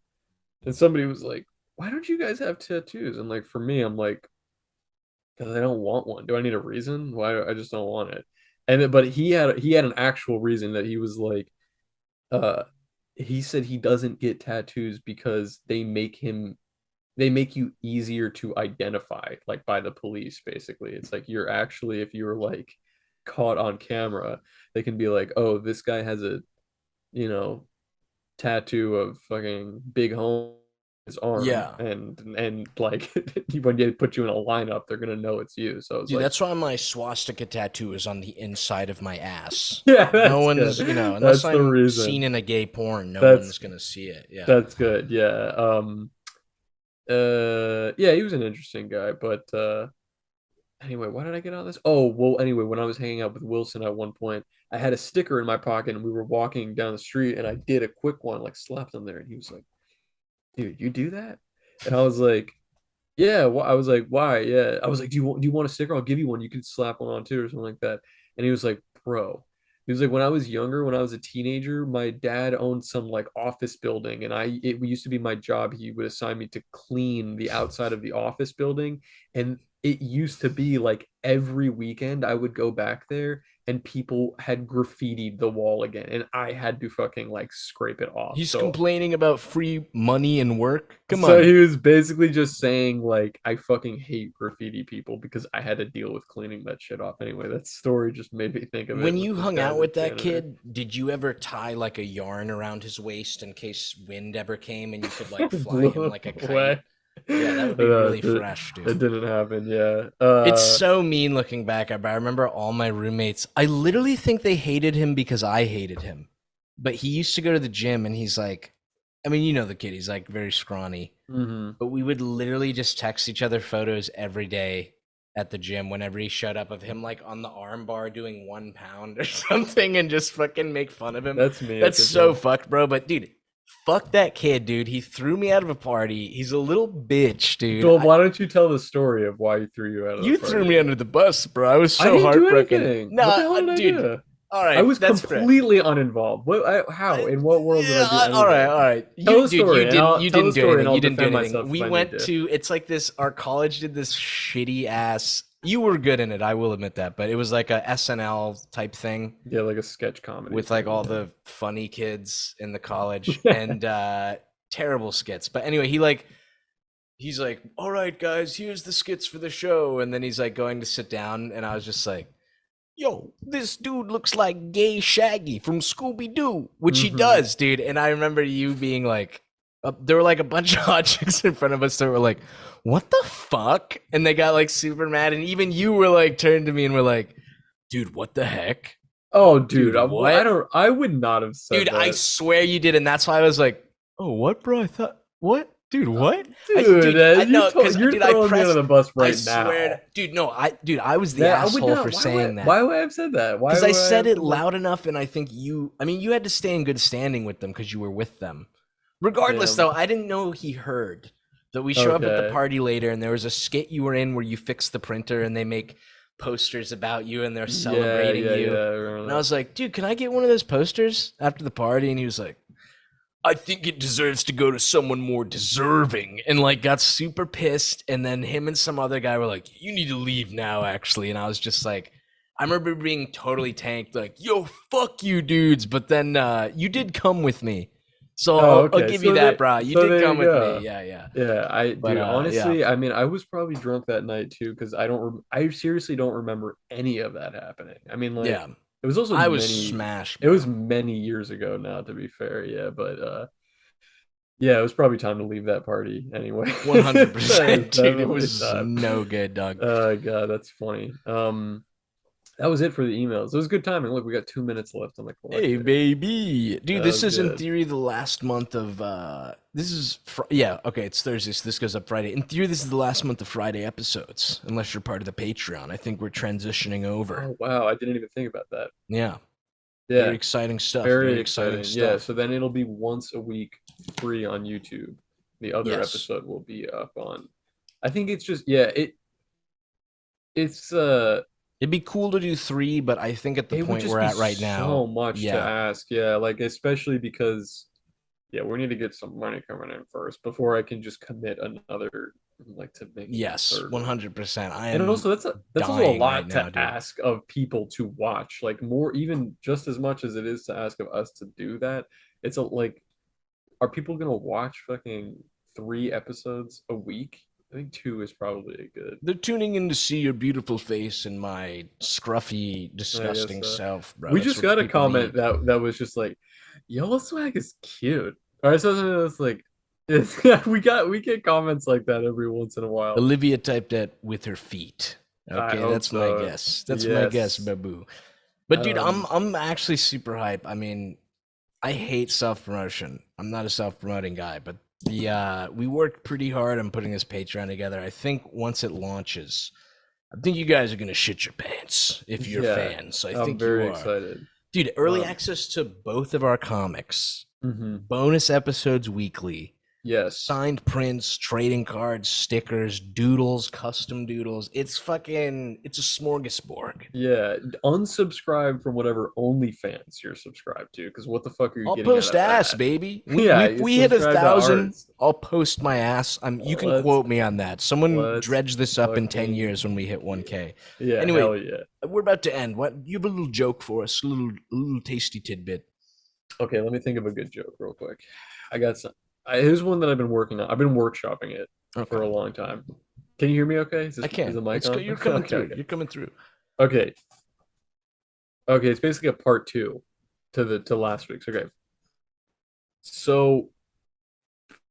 And somebody was like, why don't you guys have tattoos? And like for me, I'm like, because I don't want one. Do I need a reason? Why? I just don't want it. And then, but he had an actual reason that he was like, uh he said he doesn't get tattoos because they make you easier to identify like by the police. Basically it's like you're actually, if you're like caught on camera, they can be like, oh, this guy has a, you know, tattoo of fucking big home his arm, Yeah. and like when they put you in a lineup, they're gonna know it's you. So it's Dude, like, that's why my swastika tattoo is on the inside of my ass. yeah, No that's one's, good. you know, unless That's the I'm seen reason. in a gay porn, no That's one's gonna see it. Yeah. that's good. Yeah. Yeah, he was an interesting guy, but anyway, why did I get on this? Oh, well, anyway, when I was hanging out with Wilson at one point, I had a sticker in my pocket and we were walking down the street, and I did a quick one, like slapped him there, and he was like, dude, you do that? And I was like, yeah. I was like, why? Yeah. I was like, do you want a sticker? I'll give you one. You can slap one on too or something like that. And he was like, bro. He was like, when I was younger, when I was a teenager, my dad owned some like office building, and it used to be my job. He would assign me to clean the outside of the office building, and it used to be like every weekend I would go back there, and people had graffitied the wall again, and I had to fucking like scrape it off. He's complaining about free money and work. Come So on. he was basically just saying like, I fucking hate graffiti people because I had to deal with cleaning that shit off. Anyway, that story just made me think of it When with you this hung guy, out the with that janitor. kid, did you ever tie like a yarn around his waist in case wind ever came and you could like fly him Blew like a kite? away. Yeah, that would be No, really fresh, it dude. didn't happen. Yeah. It's so mean looking back, but I remember all my roommates. I literally think they hated him because I hated him. But he used to go to the gym and he's like, I mean, you know the kid, he's like very scrawny. hmm But we would literally just text each other photos every day at the gym whenever he showed up of him like on the arm bar doing 1 pound or something and just fucking make fun of him. That's me at That's the so gym. fucked, bro. But dude, fuck that kid, dude. He threw me out of a party. He's a little bitch, dude. Well, why don't you tell the story of why he threw you out of the You threw party me then? under the bus, bro. I was I so didn't do heartbroken. anything. What the Nah, hell did I dude. do? All I right, was that's fair. completely uninvolved. How? In what world did I do Yeah, all right, anything? all right. Tell You, the dude, you story, and didn't, I'll you tell the didn't do story, and anything. I'll You didn't do defend anything. myself if We I need went to. to. It's like this. Our college did this shitty ass You were good in it, I will admit that, but it was like a SNL type thing Yeah, like a sketch comedy with like all thing. the funny kids in the college Yeah. and terrible skits. But anyway, he's like, "All right, guys, here's the skits for the show." And then he's like going to sit down, and I was just like, "Yo, this dude looks like gay Shaggy from Scooby Doo," which he Hmm. does, dude. And I remember you being like, there were like a bunch of hot chicks in front of us that were like, "What the fuck?" And they got like super mad, and even you were like, turned to me and were like, "Dude, what the heck? Oh, dude, Dude, I what?" don't. I would not have Dude, said I that. swear you did, and that's why I was like, "Oh, what, bro? I thought what, dude? What? Dude, I know, cause you're dude, I throwing me under pressed. the bus I right swear, now. dude, no, I was the That I would asshole not. for saying that Why would I have said that? Why because I would I said have it been like, loud enough, and I think I mean, you had to stay in good standing with them because you were with them. Regardless, damn? though, I didn't know he heard that we show up at the Okay. party later, and there was a skit you were in where you fix the printer, and they make posters about you, and they're Yeah, celebrating yeah, yeah. you. I And I remember was like, dude, can I get one of those posters after the party? And he was like, I think it deserves to go to someone more deserving, and like got super pissed. And then him and some other guy were like, you need to leave now, actually. And I was just like, I remember being totally tanked, like, yo, fuck you, dudes. But then you did come with me. So that. Oh, I'll okay. give you that, bro. You So did there come you with me. go. Yeah, yeah. Yeah, But dude, yeah. honestly, I mean, I was probably drunk that night too, because I seriously don't remember any of that happening. I mean, like, Yeah. it was also I was smashed, it was bro. many years ago now, to be fair. Yeah, but yeah, it was probably time to leave that party anyway. That is 100%, dude. It definitely was time. no good, dog. God, that's funny. That was it for the emails. It was good timing. Look, we got 2 minutes left on the clock Hey here. baby. Dude, That this was is in good. theory the last month of yeah, okay, it's Thursday, so this goes up Friday. In theory, this is the last month of Friday episodes, unless you're part of the Patreon. I think we're transitioning over. Oh wow, I didn't even think about that. Yeah. Very Yeah, exciting stuff. very Very exciting exciting. Yeah, stuff. so then it'll be once a week free on YouTube. The other Yes. episode will be up on. I think it's just yeah, it's It'd be cool to do 3, but I think at the it would point just we're be at right so now, much to yeah. ask. Yeah, like especially because yeah, we need to get some money coming in first before I can just commit another like to making a Yes, third one. 100%. I And am also that's also a dying right lot now, to dude. ask of people to watch. Like more even just as much as it is to ask of us to do that. It's a like are people gonna watch fucking 3 episodes a week? I think two is probably a good. They're tuning in to see your beautiful face and my scruffy, I guess disgusting self, bro. we That's just what got a people comment need. that was just like, "Yellow swag is cute." Or something that's like, we get comments like that every once in a while. Olivia typed that with her feet. I Okay, hope that's my so. guess. That's my guess, Yes. babu. But dude, I'm Um. I'm actually super hype. I mean, I hate self promotion. I'm not a self promoting guy, but we worked pretty hard on putting this Patreon together. I think once it launches, I think you guys are gonna shit your pants if you're Yeah. fans. I I'm think you very are. excited. Dude, early Um. access to both of our comics, Mhm. bonus episodes weekly, Yes. signed prints, trading cards, stickers, doodles, custom doodles. It's a smorgasbord. Yeah, unsubscribe from whatever OnlyFans you're subscribed to, because what the fuck are you I'll getting out post of ass, that? baby. We Yeah, we you we hit a subscribe to thousand. ours. I'll post my ass. You can Let's quote me on that. Someone let's dredge this up in 10 years fucking when we hit 1K. yeah, Anyway, hell yeah. we're about to end. What you have a little joke for us? A little tasty tidbit. Okay, let me think of a good joke real quick. I got some. Here's one that I've been working on. I've been workshopping it Okay, for a long time. Can you hear me? Okay, I is the can. mic on? You're coming Okay, through. okay, You're coming through. okay, okay. It's basically a part two to last week's. Okay, so